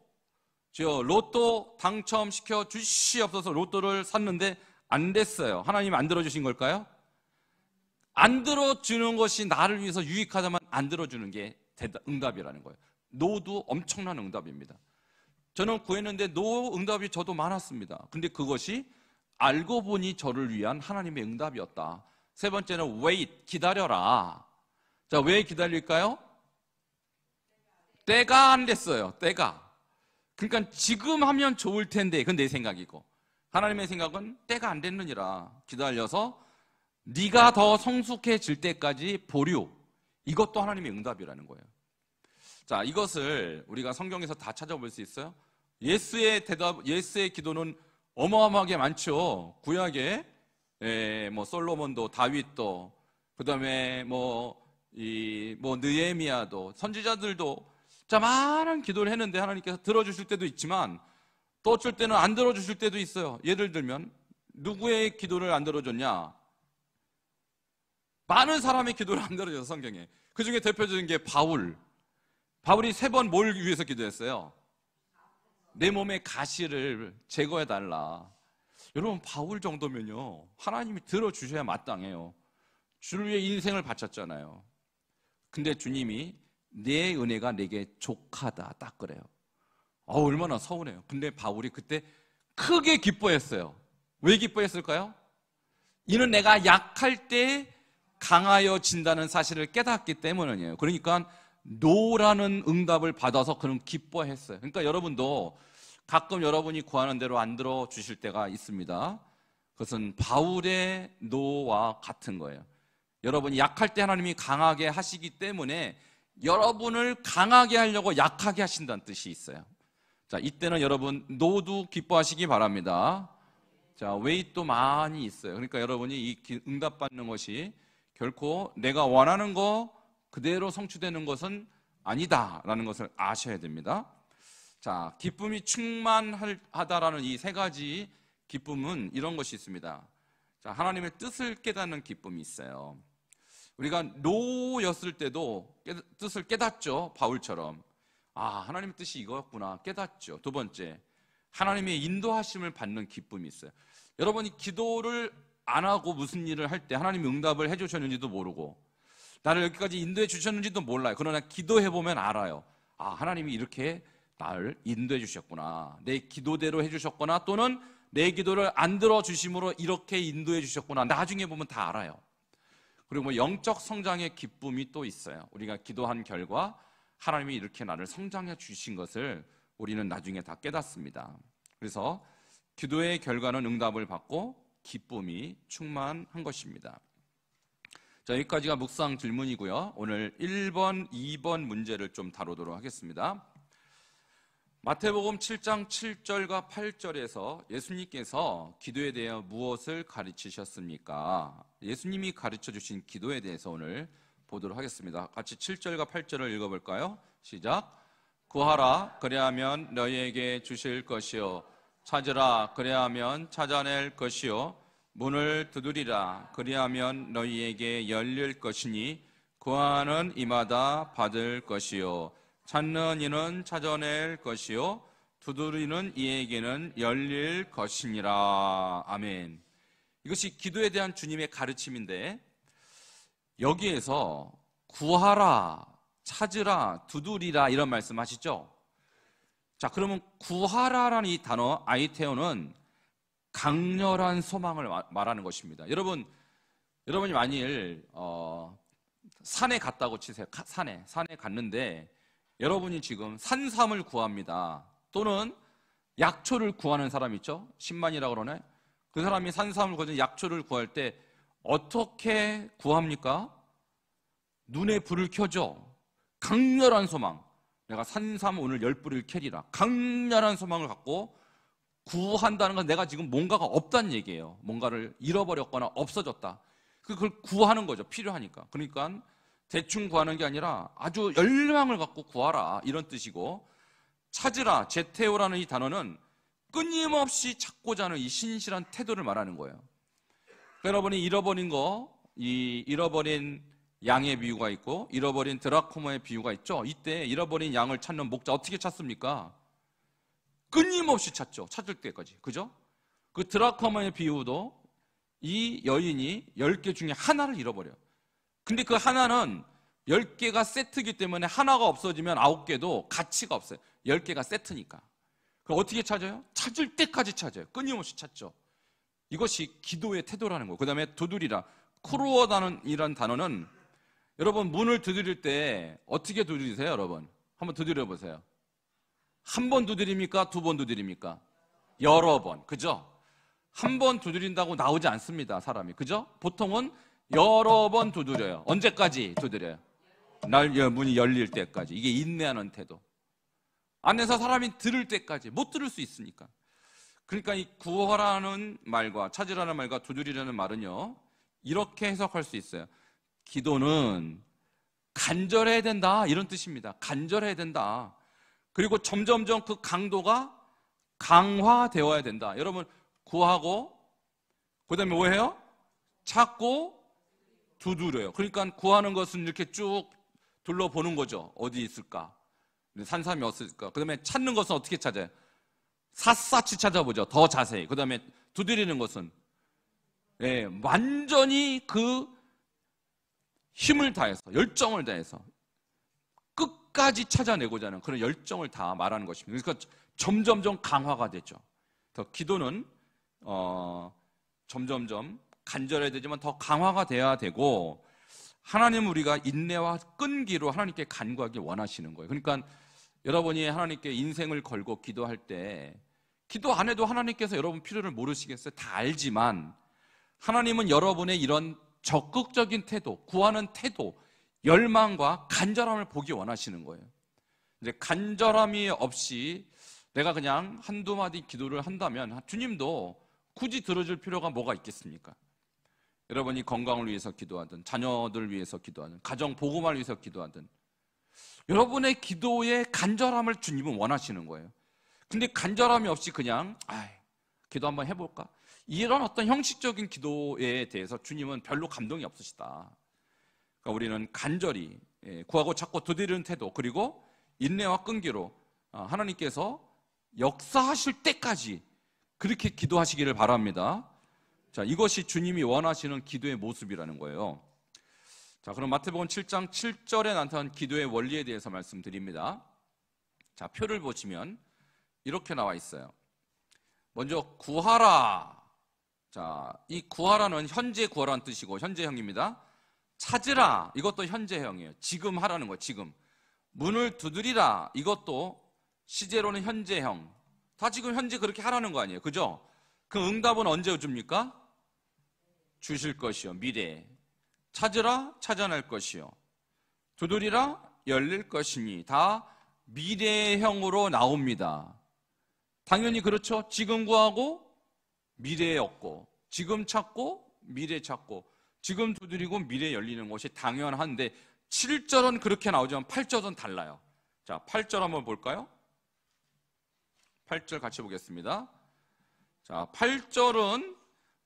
로또 당첨시켜 주시옵소서. 로또를 샀는데 안 됐어요. 하나님 안 들어주신 걸까요? 안 들어주는 것이 나를 위해서 유익하다만 안 들어주는 게 응답이라는 거예요. 노도 엄청난 응답입니다. 저는 구했는데 노 응답이 저도 많았습니다. 근데 그것이 알고 보니 저를 위한 하나님의 응답이었다. 세 번째는 wait, 기다려라. 자, 왜 기다릴까요? 때가 안 됐어요. 때가. 그러니까 지금 하면 좋을 텐데, 그건 내 생각이고, 하나님의 생각은 때가 안 됐느니라. 기다려서 네가 더 성숙해질 때까지 보류. 이것도 하나님의 응답이라는 거예요. 자, 이것을 우리가 성경에서 다 찾아볼 수 있어요. 예스의 대답, 예스의 기도는 어마어마하게 많죠. 구약에 뭐 솔로몬도, 다윗도, 그다음에 느헤미야도, 선지자들도 자, 많은 기도를 했는데 하나님께서 들어주실 때도 있지만 또 어쩔 때는 안 들어주실 때도 있어요. 예를 들면 누구의 기도를 안 들어줬냐? 많은 사람의 기도를 안 들어줘요, 성경에. 그 중에 대표적인 게 바울이 3번 뭘 위해서 기도했어요? 내 몸의 가시를 제거해달라. 여러분, 바울 정도면요, 하나님이 들어주셔야 마땅해요. 주를 위해 인생을 바쳤잖아요. 근데 주님이 내 은혜가 내게 족하다, 딱 그래요. 얼마나 서운해요. 근데 바울이 그때 크게 기뻐했어요. 왜 기뻐했을까요? 이는 내가 약할 때 강하여진다는 사실을 깨닫기 때문이에요. 그러니까 노라는 응답을 받아서 그는 기뻐했어요. 그러니까 여러분도 가끔 여러분이 구하는 대로 안 들어주실 때가 있습니다. 그것은 바울의 노와 같은 거예요. 여러분이 약할 때 하나님이 강하게 하시기 때문에 여러분을 강하게 하려고 약하게 하신다는 뜻이 있어요. 자, 이때는 여러분 노도 기뻐하시기 바랍니다. 자, 웨이도 많이 있어요. 그러니까 여러분이 이 응답받는 것이 결코 내가 원하는 거 그대로 성취되는 것은 아니다라는 것을 아셔야 됩니다. 자, 기쁨이 충만하다라는 이 3가지 기쁨은 이런 것이 있습니다. 자, 하나님의 뜻을 깨닫는 기쁨이 있어요. 우리가 노였을 때도 뜻을 깨닫죠. 바울처럼. 하나님의 뜻이 이거였구나, 깨닫죠. 2번째, 하나님의 인도하심을 받는 기쁨이 있어요. 여러분이 기도를 안 하고 무슨 일을 할 때 하나님이 응답을 해주셨는지도 모르고 나를 여기까지 인도해 주셨는지도 몰라요. 그러나 기도해보면 알아요. 하나님이 이렇게 나를 인도해 주셨구나, 내 기도대로 해주셨구나, 또는 내 기도를 안 들어주심으로 이렇게 인도해 주셨구나, 나중에 보면 다 알아요. 그리고 영적 성장의 기쁨이 또 있어요. 우리가 기도한 결과 하나님이 이렇게 나를 성장해 주신 것을 우리는 나중에 다 깨닫습니다. 그래서 기도의 결과는 응답을 받고 기쁨이 충만한 것입니다. 자, 여기까지가 묵상 질문이고요. 오늘 1번, 2번 문제를 좀 다루도록 하겠습니다. 마태복음 7장 7절과 8절에서 예수님께서 기도에 대해 무엇을 가르치셨습니까? 예수님이 가르쳐 주신 기도에 대해서 오늘 보도록 하겠습니다. 같이 7절과 8절을 읽어볼까요? 시작. 구하라, 그리하면 너희에게 주실 것이요, 찾으라, 그리하면 찾아낼 것이요, 문을 두드리라, 그리하면 너희에게 열릴 것이니 구하는 이마다 받을 것이요, 찾는 이는 찾아낼 것이요, 두드리는 이에게는 열릴 것이니라. 아멘. 이것이 기도에 대한 주님의 가르침인데, 여기에서 구하라, 찾으라, 두드리라 이런 말씀하시죠? 자, 그러면 구하라라는 이 단어 아이테오는 강렬한 소망을 말하는 것입니다. 여러분이 만일 산에 갔다고 치세요. 산에 갔는데 여러분이 지금 산삼을 구합니다. 또는 약초를 구하는 사람 있죠? 10만이라고 그러네. 그 사람이 산삼을 구하는 약초를 구할 때 어떻게 구합니까? 눈에 불을 켜죠. 강렬한 소망. 내가 산삼 오늘 10뿌리를 캐리라. 강렬한 소망을 갖고 구한다는 건 내가 지금 뭔가가 없다는 얘기예요. 뭔가를 잃어버렸거나 없어졌다. 그걸 구하는 거죠. 필요하니까. 그러니까 대충 구하는 게 아니라 아주 열망을 갖고 구하라, 이런 뜻이고, 찾으라, 제테오라는 이 단어는 끊임없이 찾고자 하는 이 신실한 태도를 말하는 거예요. 여러분이 잃어버린 잃어버린 양의 비유가 있고 잃어버린 드라코마의 비유가 있죠. 이때 잃어버린 양을 찾는 목자 어떻게 찾습니까? 끊임없이 찾죠. 찾을 때까지. 그죠? 그 드라코마의 비유도 이 여인이 10개 중에 하나를 잃어버려요. 근데 그 하나는 10개가 세트이기 때문에 하나가 없어지면 9개도 가치가 없어요. 10개가 세트니까. 그럼 어떻게 찾아요? 찾을 때까지 찾아요. 끊임없이 찾죠. 이것이 기도의 태도라는 거예요. 그 다음에 두드리라. 크루어다는 단어는, 여러분 문을 두드릴 때 어떻게 두드리세요? 여러분 한번 두드려 보세요. 한 번 두드립니까? 2번 두드립니까? 여러 번. 그죠? 한 번 두드린다고 나오지 않습니다, 사람이. 그죠? 보통은 여러 번 두드려요. 언제까지 두드려요? 문이 열릴 때까지. 이게 인내하는 태도. 안에서 사람이 들을 때까지. 못 들을 수 있으니까. 그러니까 이 구하라는 말과 찾으라는 말과 두드리라는 말은요, 이렇게 해석할 수 있어요. 기도는 간절해야 된다, 이런 뜻입니다. 간절해야 된다. 그리고 점점점 그 강도가 강화되어야 된다. 여러분 구하고 그 다음에 뭐 해요? 찾고 두드려요. 그러니까 구하는 것은 이렇게 쭉 둘러보는 거죠. 어디 있을까? 산삼이 없을까? 그 다음에 찾는 것은 어떻게 찾아요? 샅샅이 찾아보죠. 더 자세히. 그 다음에 두드리는 것은 완전히 그 힘을 다해서, 열정을 다해서 끝까지 찾아내고자 하는 그런 열정을 다 말하는 것입니다. 그러니까 점점점 강화가 되죠. 더 기도는 점점점 간절해야 되지만 더 강화가 돼야 되고, 하나님은 우리가 인내와 끈기로 하나님께 간구하기 원하시는 거예요. 그러니까 여러분이 하나님께 인생을 걸고 기도할 때, 기도 안 해도 하나님께서 여러분 필요를 모르시겠어요? 다 알지만 하나님은 여러분의 이런 적극적인 태도, 구하는 태도, 열망과 간절함을 보기 원하시는 거예요. 이제 간절함이 없이 내가 그냥 한두 마디 기도를 한다면 주님도 굳이 들어줄 필요가 뭐가 있겠습니까? 여러분이 건강을 위해서 기도하든, 자녀들 위해서 기도하든, 가정 복음을 위해서 기도하든, 여러분의 기도의 간절함을 주님은 원하시는 거예요. 근데 간절함이 없이 그냥 기도 한번 해볼까? 이런 어떤 형식적인 기도에 대해서 주님은 별로 감동이 없으시다. 그러니까 우리는 간절히 구하고 찾고 두드리는 태도, 그리고 인내와 끈기로 하나님께서 역사하실 때까지 그렇게 기도하시기를 바랍니다. 자, 이것이 주님이 원하시는 기도의 모습이라는 거예요. 자, 그럼 마태복음 7장 7절에 나타난 기도의 원리에 대해서 말씀드립니다. 자, 표를 보시면 이렇게 나와 있어요. 먼저 구하라. 자, 이 구하라는 현재 구하라는 뜻이고 현재형입니다. 찾으라, 이것도 현재형이에요. 지금 하라는 거예요. 지금. 문을 두드리라, 이것도 시제로는 현재형. 다 지금 현재 그렇게 하라는 거 아니에요. 그죠? 그 응답은 언제 줍니까? 주실 것이요, 미래에. 찾으라, 찾아낼 것이요. 두드리라, 열릴 것이니. 다 미래형으로 나옵니다. 당연히 그렇죠. 지금 구하고 미래에 얻고, 지금 찾고 미래 찾고, 지금 두드리고 미래 열리는 것이 당연한데 7절은 그렇게 나오지만 8절은 달라요. 자, 8절 한번 볼까요? 8절 같이 보겠습니다. 자, 8절은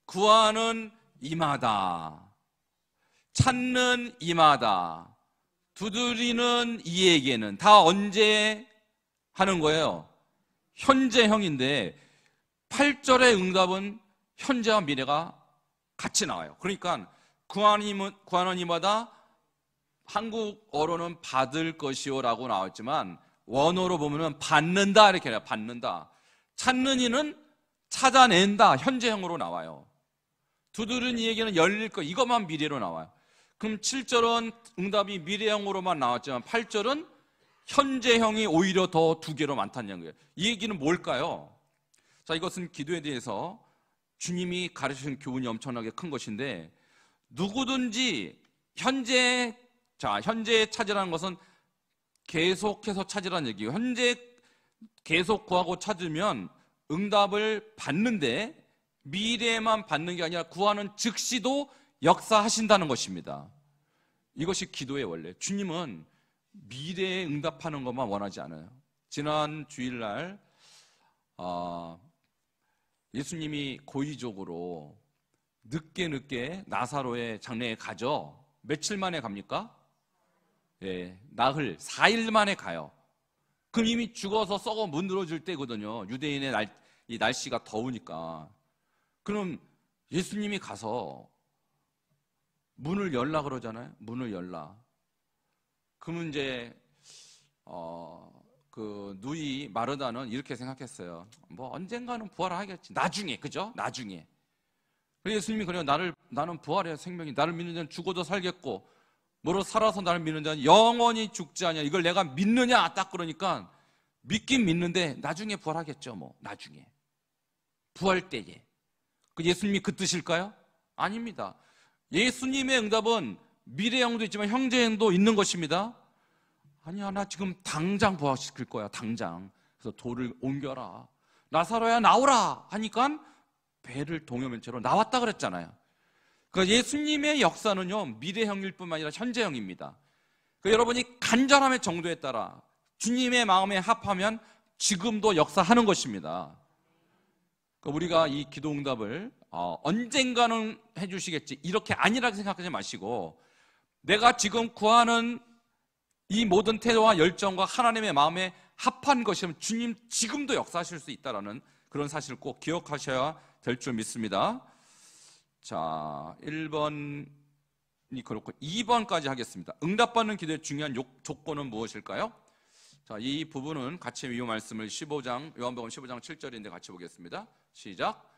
구하는 이마다, 찾는 이마다, 두드리는 이에게는. 다 언제 하는 거예요? 현재형인데 8절의 응답은 현재와 미래가 같이 나와요. 그러니까 구하는 이마다, 한국어로는 받을 것이요 라고 나왔지만 원어로 보면은 받는다 이렇게 해요. 받는다. 찾는 이는 찾아낸다, 현재형으로 나와요. 두드리는 이에게는 열릴 것, 이것만 미래로 나와요. 그럼 7절은 응답이 미래형으로만 나왔지만 8절은 현재형이 오히려 더 두 개로 많다는 거예요. 이 얘기는 뭘까요? 자, 이것은 기도에 대해서 주님이 가르치신 교훈이 엄청나게 큰 것인데, 누구든지 현재 찾으라는 것은 계속해서 찾으라는 얘기예요. 현재 계속 구하고 찾으면 응답을 받는데, 미래에만 받는 게 아니라 구하는 즉시도 역사하신다는 것입니다. 이것이 기도의 원래. 주님은 미래에 응답하는 것만 원하지 않아요. 지난 주일날 예수님이 고의적으로 늦게 나사로의 장례에 가죠. 며칠 만에 갑니까? 나흘, 4일 만에 가요. 그럼 이미 죽어서 썩어 문드러질 때거든요. 유대인의 이 날씨가 더우니까. 그럼 예수님이 가서 문을 열라 그러잖아요. 문을 열라. 그러면 이제 그 누이 마르다는 이렇게 생각했어요. 뭐 언젠가는 부활하겠지. 나중에, 그죠? 나중에. 그래서 예수님이 그래요. 나는 부활의 생명이, 나를 믿는 자는 죽어도 살겠고, 뭐로 살아서 나를 믿는 자는 영원히 죽지 않냐. 이걸 내가 믿느냐? 딱 그러니까 믿긴 믿는데 나중에 부활하겠죠. 뭐 나중에 부활 때에. 그 예수님이 그 뜻일까요? 아닙니다. 예수님의 응답은 미래형도 있지만 현재형도 있는 것입니다. 아니야, 나 지금 당장 부활시킬 거야. 당장. 그래서 돌을 옮겨라. 나사로야 나오라 하니까 배를 동여맨 채로 나왔다 그랬잖아요. 그러니까 예수님의 역사는요, 미래형일 뿐만 아니라 현재형입니다. 그러니까 여러분이 간절함의 정도에 따라 주님의 마음에 합하면 지금도 역사하는 것입니다. 그러니까 우리가 이 기도 응답을 언젠가는 해주시겠지, 이렇게 안일하게 생각하지 마시고, 내가 지금 구하는 이 모든 태도와 열정과 하나님의 마음에 합한 것이면 주님 지금도 역사하실 수 있다는 그런 사실을 꼭 기억하셔야 될 줄 믿습니다. 자, 1번이 그렇고 2번까지 하겠습니다. 응답받는 기도의 중요한 조건은 무엇일까요? 자, 이 부분은 같이 이 말씀을 요한복음 15장 7절인데 같이 보겠습니다. 시작.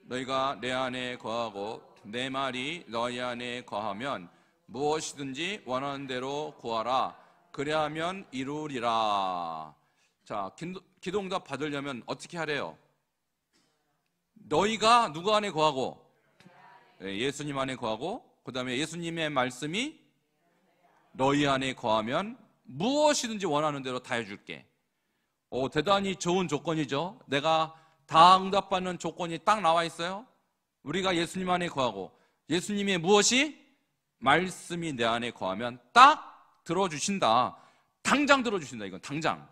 너희가 내 안에 거하고 내 말이 너희 안에 거하면 무엇이든지 원하는 대로 구하라. 그래야면 이루리라. 자, 기도 응답 받으려면 어떻게 하래요? 너희가 누구 안에 거하고? 예수님 안에 거하고, 그 다음에 예수님의 말씀이 너희 안에 거하면 무엇이든지 원하는 대로 다 해줄게. 대단히 좋은 조건이죠. 내가 다 응답받는 조건이 딱 나와 있어요. 우리가 예수님 안에 거하고 예수님의 무엇이? 말씀이 내 안에 거하면 딱 들어주신다. 당장 들어주신다. 이건 당장.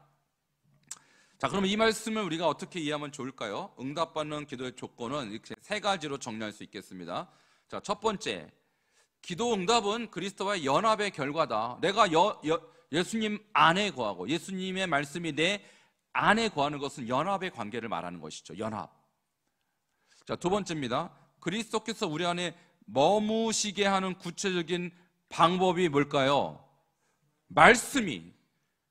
자, 그러면 이 말씀을 우리가 어떻게 이해하면 좋을까요? 응답받는 기도의 조건은 이렇게 세 가지로 정리할 수 있겠습니다. 자, 첫 번째, 기도 응답은 그리스도와의 연합의 결과다. 내가 예수님 안에 거하고 예수님의 말씀이 내 안에 거하는 것은 연합의 관계를 말하는 것이죠. 연합. 자, 두 번째입니다. 그리스도께서 우리 안에 머무시게 하는 구체적인 방법이 뭘까요? 말씀이.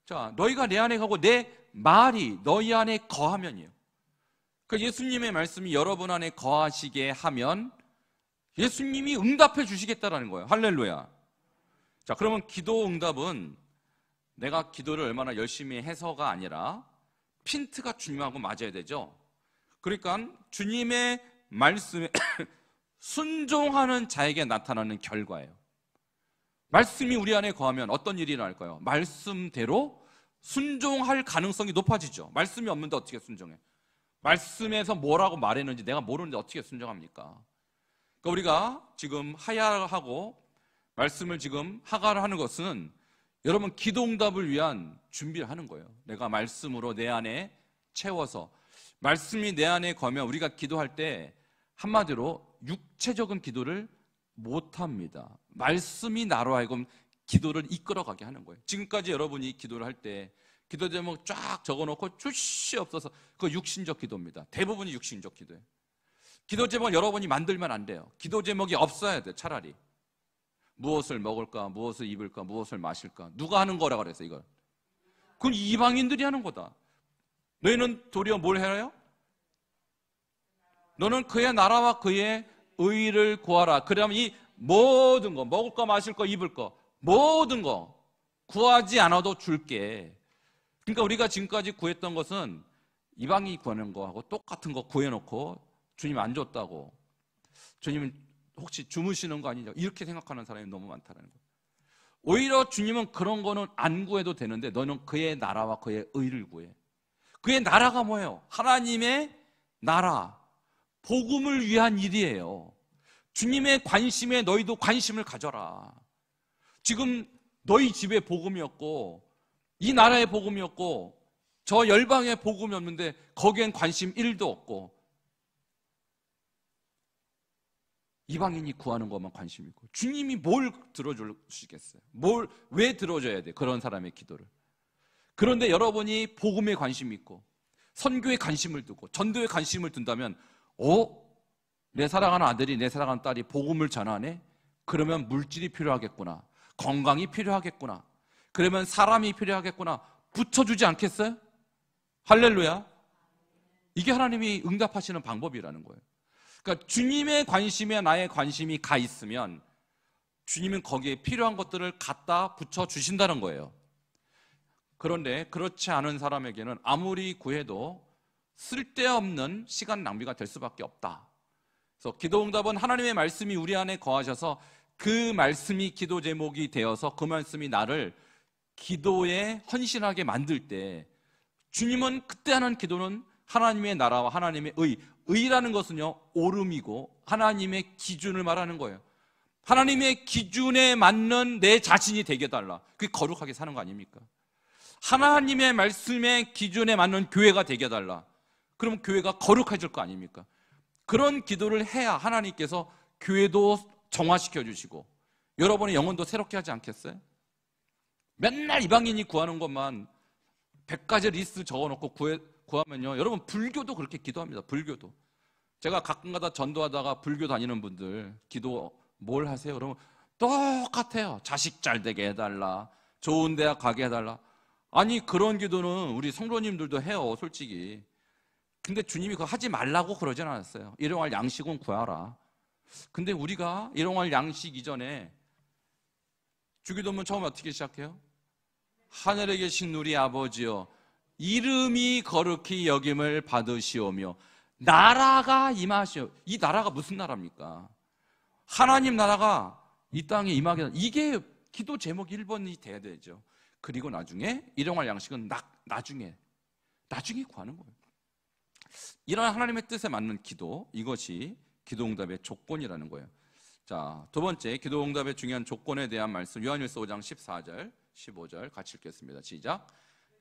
자, 너희가 내 안에 가고 내 말이 너희 안에 거하면이에요. 그러니까 예수님의 말씀이 여러분 안에 거하시게 하면 예수님이 응답해 주시겠다라는 거예요. 할렐루야. 자, 그러면 기도 응답은 내가 기도를 얼마나 열심히 해서가 아니라 핀트가 주님하고 맞아야 되죠. 그러니까 주님의 말씀에 순종하는 자에게 나타나는 결과예요. 말씀이 우리 안에 거하면 어떤 일이 일어날까요? 말씀대로 순종할 가능성이 높아지죠. 말씀이 없는데 어떻게 순종해? 말씀에서 뭐라고 말했는지 내가 모르는데 어떻게 순종합니까? 그러니까 우리가 지금 하야하고 말씀을 지금 하가를 하는 것은 여러분 기도 응답을 위한 준비를 하는 거예요. 내가 말씀으로 내 안에 채워서 말씀이 내 안에 거면 우리가 기도할 때 한마디로 육체적인 기도를 못합니다. 말씀이 나로 하여금 기도를 이끌어가게 하는 거예요. 지금까지 여러분이 기도를 할 때 기도 제목 쫙 적어놓고 주시 없어서 그거 육신적 기도입니다. 대부분이 육신적 기도예요. 기도 제목을 여러분이 만들면 안 돼요. 기도 제목이 없어야 돼요. 차라리 무엇을 먹을까, 무엇을 입을까, 무엇을 마실까. 누가 하는 거라 그랬어 이걸? 그건 이방인들이 하는 거다. 너희는 도리어 뭘 해요? 너는 그의 나라와 그의 의를 구하라. 그러면 이 모든 거, 먹을 거, 마실 거, 입을 거, 모든 거 구하지 않아도 줄게. 그러니까 우리가 지금까지 구했던 것은 이방인이 구하는 거하고 똑같은 거 구해놓고 주님 안 줬다고, 주님은 혹시 주무시는 거 아니냐, 이렇게 생각하는 사람이 너무 많다는 거예요. 오히려 주님은 그런 거는 안 구해도 되는데 너는 그의 나라와 그의 의를 구해. 그의 나라가 뭐예요? 하나님의 나라, 복음을 위한 일이에요. 주님의 관심에 너희도 관심을 가져라. 지금 너희 집에 복음이 없고 이 나라의 복음이 없고 저 열방의 복음이 없는데 거기엔 관심 1도 없고 이방인이 구하는 것만 관심이 있고 주님이 뭘 들어주시겠어요? 왜 들어줘야 돼? 그런 사람의 기도를. 그런데 여러분이 복음에 관심이 있고 선교에 관심을 두고 전도에 관심을 둔다면 내 사랑하는 아들이, 내 사랑하는 딸이 복음을 전하네? 그러면 물질이 필요하겠구나, 건강이 필요하겠구나, 그러면 사람이 필요하겠구나, 붙여주지 않겠어요? 할렐루야. 이게 하나님이 응답하시는 방법이라는 거예요. 그러니까 주님의 관심에 나의 관심이 가 있으면 주님은 거기에 필요한 것들을 갖다 붙여주신다는 거예요. 그런데 그렇지 않은 사람에게는 아무리 구해도 쓸데없는 시간 낭비가 될 수밖에 없다. 그래서 기도 응답은 하나님의 말씀이 우리 안에 거하셔서 그 말씀이 기도 제목이 되어서 그 말씀이 나를 기도에 헌신하게 만들 때 주님은 그때 하는 기도는 하나님의 나라와 하나님의 의라는 것은요 오름이고 하나님의 기준을 말하는 거예요. 하나님의 기준에 맞는 내 자신이 되게 해달라. 그게 거룩하게 사는 거 아닙니까? 하나님의 말씀의 기준에 맞는 교회가 되게 해달라. 그럼 교회가 거룩해질 거 아닙니까? 그런 기도를 해야 하나님께서 교회도 정화시켜 주시고 여러분의 영혼도 새롭게 하지 않겠어요? 맨날 이방인이 구하는 것만 100가지 리스트 적어놓고 구하면요, 여러분 불교도 그렇게 기도합니다. 불교도. 제가 가끔가다 전도하다가 불교 다니는 분들 기도 뭘 하세요? 그러면 똑같아요. 자식 잘 되게 해달라, 좋은 대학 가게 해달라. 아니, 그런 기도는 우리 성도님들도 해요, 솔직히. 근데 주님이 그거 하지 말라고 그러진 않았어요. 일용할 양식은 구하라. 근데 우리가 일용할 양식 이전에 주기도문 처음에 어떻게 시작해요? 하늘에 계신 우리 아버지여, 이름이 거룩히 여김을 받으시오며 나라가 임하시오. 이 나라가 무슨 나라입니까? 하나님 나라가 이 땅에 임하게, 이게 기도 제목 1번이 돼야 되죠. 그리고 나중에 일용할 양식은 나중에 구하는 거예요. 이런 하나님의 뜻에 맞는 기도, 이것이 기도응답의 조건이라는 거예요. 자, 두 번째 기도응답의 중요한 조건에 대한 말씀, 요한일서 5장 14절 15절 같이 읽겠습니다. 시작.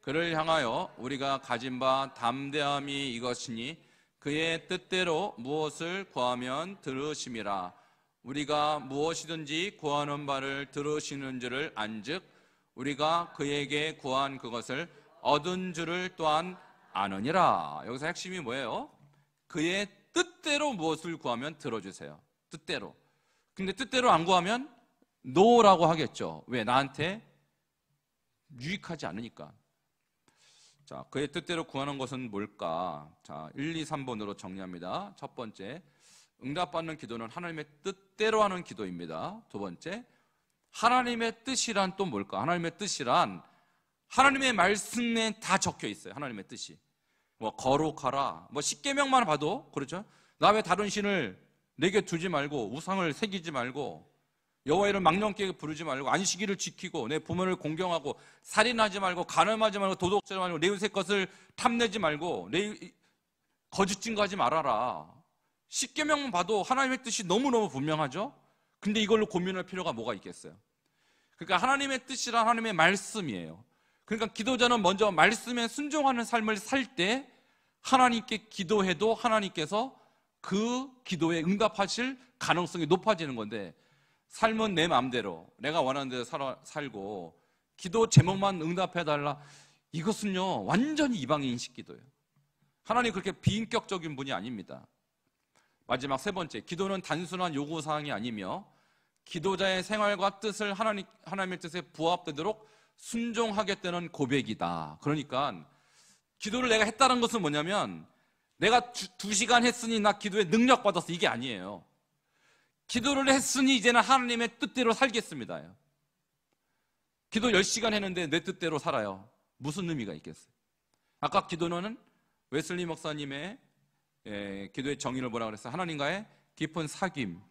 그를 향하여 우리가 가진 바 담대함이 이것이니 그의 뜻대로 무엇을 구하면 들으심이라. 우리가 무엇이든지 구하는 바를 들으시는 줄을 안즉 우리가 그에게 구한 그것을 얻은 줄을 또한 아느니라. 여기서 핵심이 뭐예요? 그의 뜻대로 무엇을 구하면 들어주세요. 뜻대로. 근데 뜻대로 안 구하면 노라고 하겠죠. 왜? 나한테 유익하지 않으니까. 자, 그의 뜻대로 구하는 것은 뭘까? 자, 1, 2, 3번으로 정리합니다. 첫 번째, 응답받는 기도는 하나님의 뜻대로 하는 기도입니다. 두 번째, 하나님의 뜻이란 또 뭘까? 하나님의 뜻이란 하나님의 말씀에 다 적혀 있어요. 하나님의 뜻이. 뭐 거룩하라, 뭐 십계명만 봐도 그렇죠. 나 외 다른 신을 내게 두지 말고, 우상을 새기지 말고, 여호와 이름 망령되게 부르지 말고, 안식일을 지키고, 내 부모를 공경하고, 살인하지 말고, 간음하지 말고, 도둑질하지 말고, 내 이웃의 것을 탐내지 말고, 거짓 증거하지 말아라. 십계명만 봐도 하나님의 뜻이 너무너무 분명하죠. 근데 이걸로 고민할 필요가 뭐가 있겠어요? 그러니까 하나님의 뜻이란 하나님의 말씀이에요. 그러니까 기도자는 먼저 말씀에 순종하는 삶을 살 때 하나님께 기도해도 하나님께서 그 기도에 응답하실 가능성이 높아지는 건데, 삶은 내 마음대로 내가 원하는 대로 살고 기도 제목만 응답해달라, 이것은요 완전히 이방인식 기도예요. 하나님 그렇게 비인격적인 분이 아닙니다. 마지막 세 번째, 기도는 단순한 요구사항이 아니며 기도자의 생활과 뜻을 하나님의 뜻에 부합되도록 순종하겠다는 고백이다. 그러니까 기도를 내가 했다는 것은 뭐냐면 내가 2시간 했으니 나 기도에 능력 받았어, 이게 아니에요. 기도를 했으니 이제는 하나님의 뜻대로 살겠습니다. 기도 10시간 했는데 내 뜻대로 살아요. 무슨 의미가 있겠어요? 아까 기도는 웨슬리 목사님의 기도의 정의를 뭐라고 그랬어요? 하나님과의 깊은 사귐.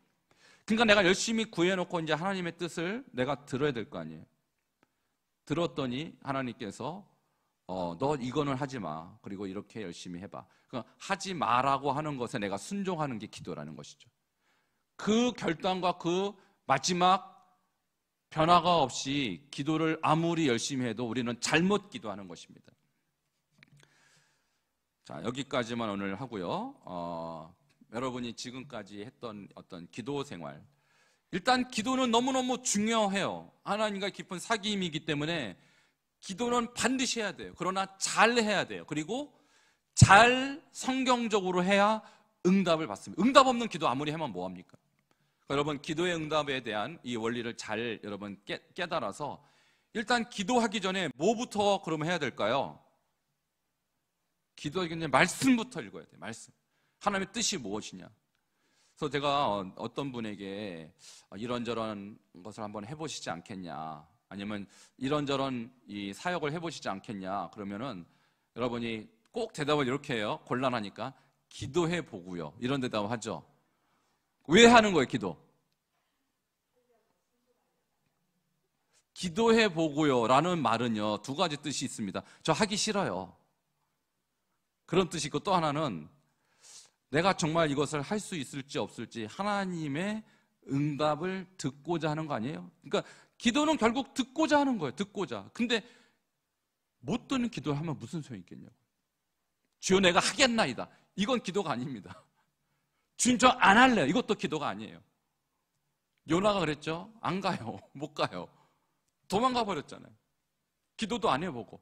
그러니까 내가 열심히 구해놓고 이제 하나님의 뜻을 내가 들어야 될 거 아니에요. 들었더니 하나님께서 너 이거는 하지 마. 그리고 이렇게 열심히 해봐. 그러니까 하지 마라고 하는 것에 내가 순종하는 게 기도라는 것이죠. 그 결단과 그 마지막 변화가 없이 기도를 아무리 열심히 해도 우리는 잘못 기도하는 것입니다. 자, 여기까지만 오늘 하고요. 여러분이 지금까지 했던 어떤 기도 생활, 일단 기도는 너무너무 중요해요. 하나님과 깊은 사귐이기 때문에 기도는 반드시 해야 돼요. 그러나 잘 해야 돼요. 그리고 잘 성경적으로 해야 응답을 받습니다. 응답 없는 기도 아무리 하면 뭐합니까? 그러니까 여러분, 기도의 응답에 대한 이 원리를 잘 여러분 깨달아서 일단 기도하기 전에 뭐부터 그러면 해야 될까요? 기도하기 전에 말씀부터 읽어야 돼요. 말씀. 하나님의 뜻이 무엇이냐. 그래서 제가 어떤 분에게 이런저런 것을 한번 해보시지 않겠냐, 아니면 이런저런 이 사역을 해보시지 않겠냐 그러면은 여러분이 꼭 대답을 이렇게 해요. 곤란하니까 기도해 보고요, 이런 대답을 하죠. 왜 하는 거예요? 기도해 보고요 라는 말은요 2가지 뜻이 있습니다. 저 하기 싫어요, 그런 뜻이 있고, 또 하나는 내가 정말 이것을 할 수 있을지 없을지 하나님의 응답을 듣고자 하는 거 아니에요? 그러니까 기도는 결국 듣고자 하는 거예요. 듣고자. 근데 못 듣는 기도를 하면 무슨 소용이 있겠냐고. 주여 내가 하겠나이다, 이건 기도가 아닙니다. 주님 저 안 할래요. 이것도 기도가 아니에요. 요나가 그랬죠. 안 가요. 못 가요. 도망가 버렸잖아요. 기도도 안 해보고.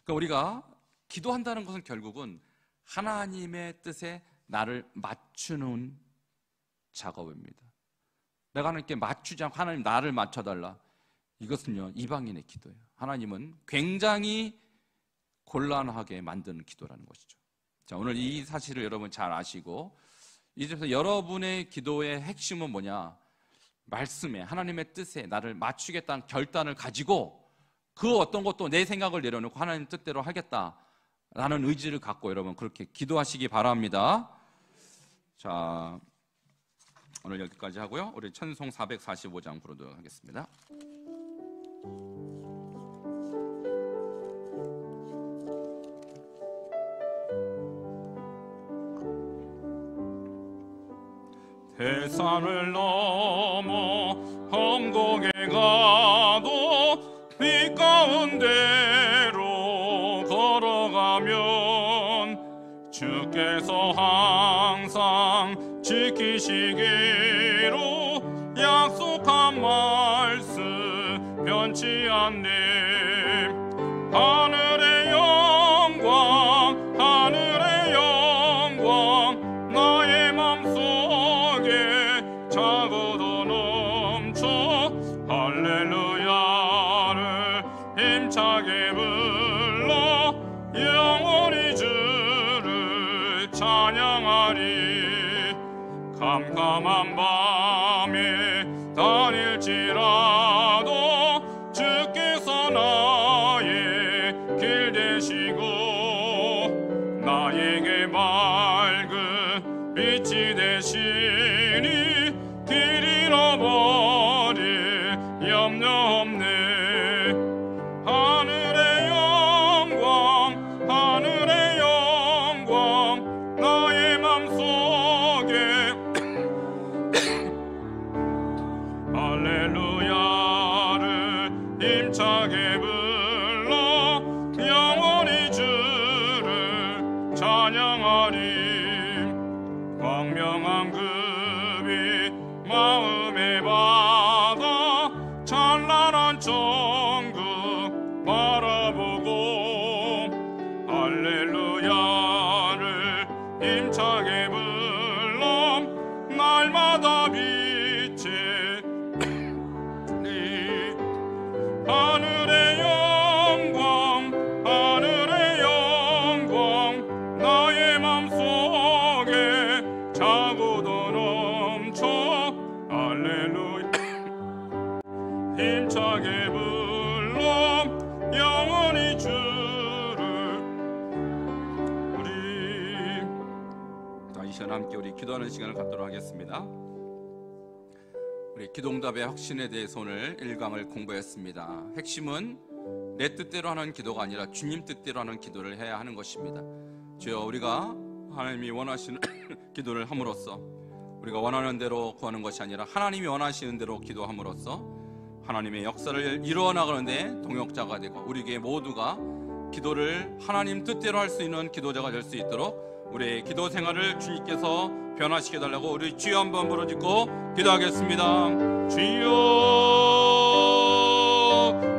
그러니까 우리가 기도한다는 것은 결국은 하나님의 뜻에 나를 맞추는 작업입니다. 내가 하나님께 맞추지 않고 하나님 나를 맞춰달라. 이것은요 이방인의 기도예요. 하나님은 굉장히 곤란하게 만드는 기도라는 것이죠. 자, 오늘 이 사실을 여러분 잘 아시고 이제부터 여러분의 기도의 핵심은 뭐냐? 말씀에 하나님의 뜻에 나를 맞추겠다는 결단을 가지고 그 어떤 것도 내 생각을 내려놓고 하나님 뜻대로 하겠다라는 의지를 갖고 여러분 그렇게 기도하시기 바랍니다. 자, 오늘 여기까지 하고요. 우리 찬송 445장 부르도록 하겠습니다. 대산을 넘어 험곡에 가도 빛 가운데로 걸어가면 주께서 항상 지키시기로 약속한 말씀 변치 않네. 하늘의 영광 하늘의 영광 나의 맘속에 차고도 넘쳐 할렐루야를 힘차게 불러 영원히 주를 찬양하리. 캄캄한 밤에 다닐지라도 주께서 나의 길 되시고 나에게 맑은 빛이 되시니 길 잃어버릴 염려 없네. 하늘의 영광 하늘의 영광 나의 맘속에 할렐루야를 힘차게 불러 영원히 주를 찬양하리. 광명한 그 빛 마음에 받아 찬란한 천국 바라보고 할렐루야를 힘차게 불러 날마다 빛이 하늘의 영광 하늘의 영광 나의 맘속에 차고도 넘쳐 할렐루야 힘차게 불러 영원히 주를 우리. 자, 이 시간 함께 우리 기도하는 시간을 갖도록 하겠습니다. 우리 기도응답의 확신에 대해서 오늘 1강을 공부했습니다. 핵심은 내 뜻대로 하는 기도가 아니라 주님 뜻대로 하는 기도를 해야 하는 것입니다. 주여, 우리가 하나님이 원하시는 기도를 함으로써 우리가 원하는 대로 구하는 것이 아니라 하나님이 원하시는 대로 기도함으로써 하나님의 역사를 이루어 나가는데 동역자가 되고 우리에게 모두가 기도를 하나님 뜻대로 할 수 있는 기도자가 될 수 있도록 우리의 기도 생활을 주님께서 변화시켜 달라고 우리 주여 한번 부르짖고 기도하겠습니다. 주여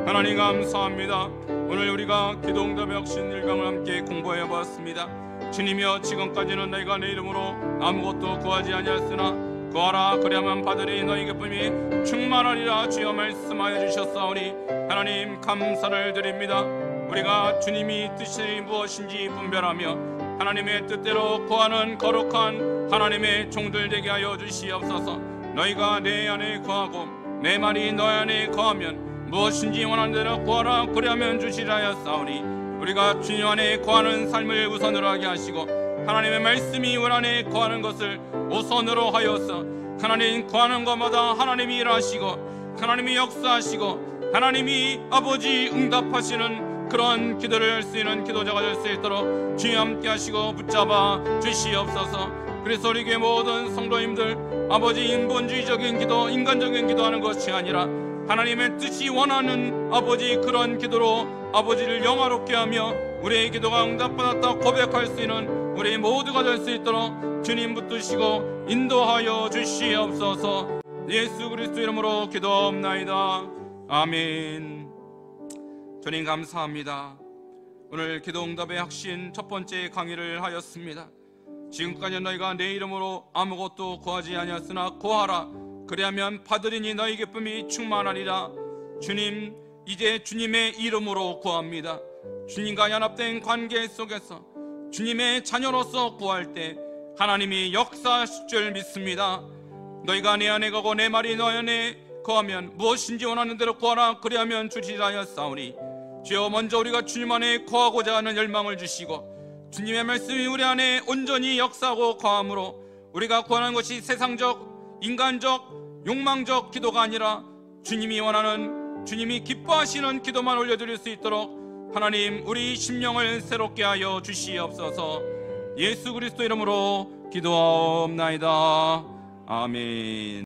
하나님 감사합니다. 오늘 우리가 기도응답의 확신 1강을 함께 공부해 보았습니다. 주님이여, 지금까지는 너희가 내 이름으로 아무것도 구하지 아니하였으나 구하라 그리하면 받으리 너희 기쁨이 충만하리라 주여 말씀하여 주셨사오니 하나님 감사를 드립니다. 우리가 주님이 뜻이 무엇인지 분별하며 하나님의 뜻대로 구하는 거룩한 하나님의 종들 되게 하여 주시옵소서. 너희가 내 안에 거하고 내 말이 너희 안에 거하면 무엇인지 원하는 대로 구하라 그리하면 주시라 하였사오니 우리가 주님 안에 거하는 삶을 우선으로 하게 하시고 하나님의 말씀이 우리 안에 거하는 것을 우선으로 하여서 하나님 거하는 것마다 하나님이 일하시고 하나님이 역사하시고 하나님이 아버지 응답하시는 그런 기도를 할 수 있는 기도자가 될 수 있도록 주님 함께 하시고 붙잡아 주시옵소서. 그래서 우리에게 모든 성도님들 아버지 인본주의적인 기도, 인간적인 기도하는 것이 아니라 하나님의 뜻이 원하는 아버지 그런 기도로 아버지를 영화롭게 하며 우리의 기도가 응답받았다 고백할 수 있는 우리 모두가 될 수 있도록 주님 붙드시고 인도하여 주시옵소서. 예수 그리스도 이름으로 기도하옵나이다. 아멘. 주님 감사합니다. 오늘 기도응답의 확신 첫 번째 강의를 하였습니다. 지금까지 너희가 내 이름으로 아무것도 구하지 아니하였으나 구하라 그리하면 받으리니 너희 기쁨이 충만하리라. 주님, 이제 주님의 이름으로 구합니다. 주님과 연합된 관계 속에서 주님의 자녀로서 구할 때 하나님이 역사하실 줄 믿습니다. 너희가 내 안에 거고 내 말이 너희 안에 거하면 무엇인지 원하는 대로 구하라 그리하면 주시리라 하였사오니 주여, 먼저 우리가 주님 안에 거하고자 하는 열망을 주시고 주님의 말씀이 우리 안에 온전히 역사하고 거함으로 우리가 구하는 것이 세상적, 인간적, 욕망적 기도가 아니라 주님이 원하는, 주님이 기뻐하시는 기도만 올려드릴 수 있도록 하나님 우리 심령을 새롭게 하여 주시옵소서. 예수 그리스도 이름으로 기도하옵나이다. 아멘.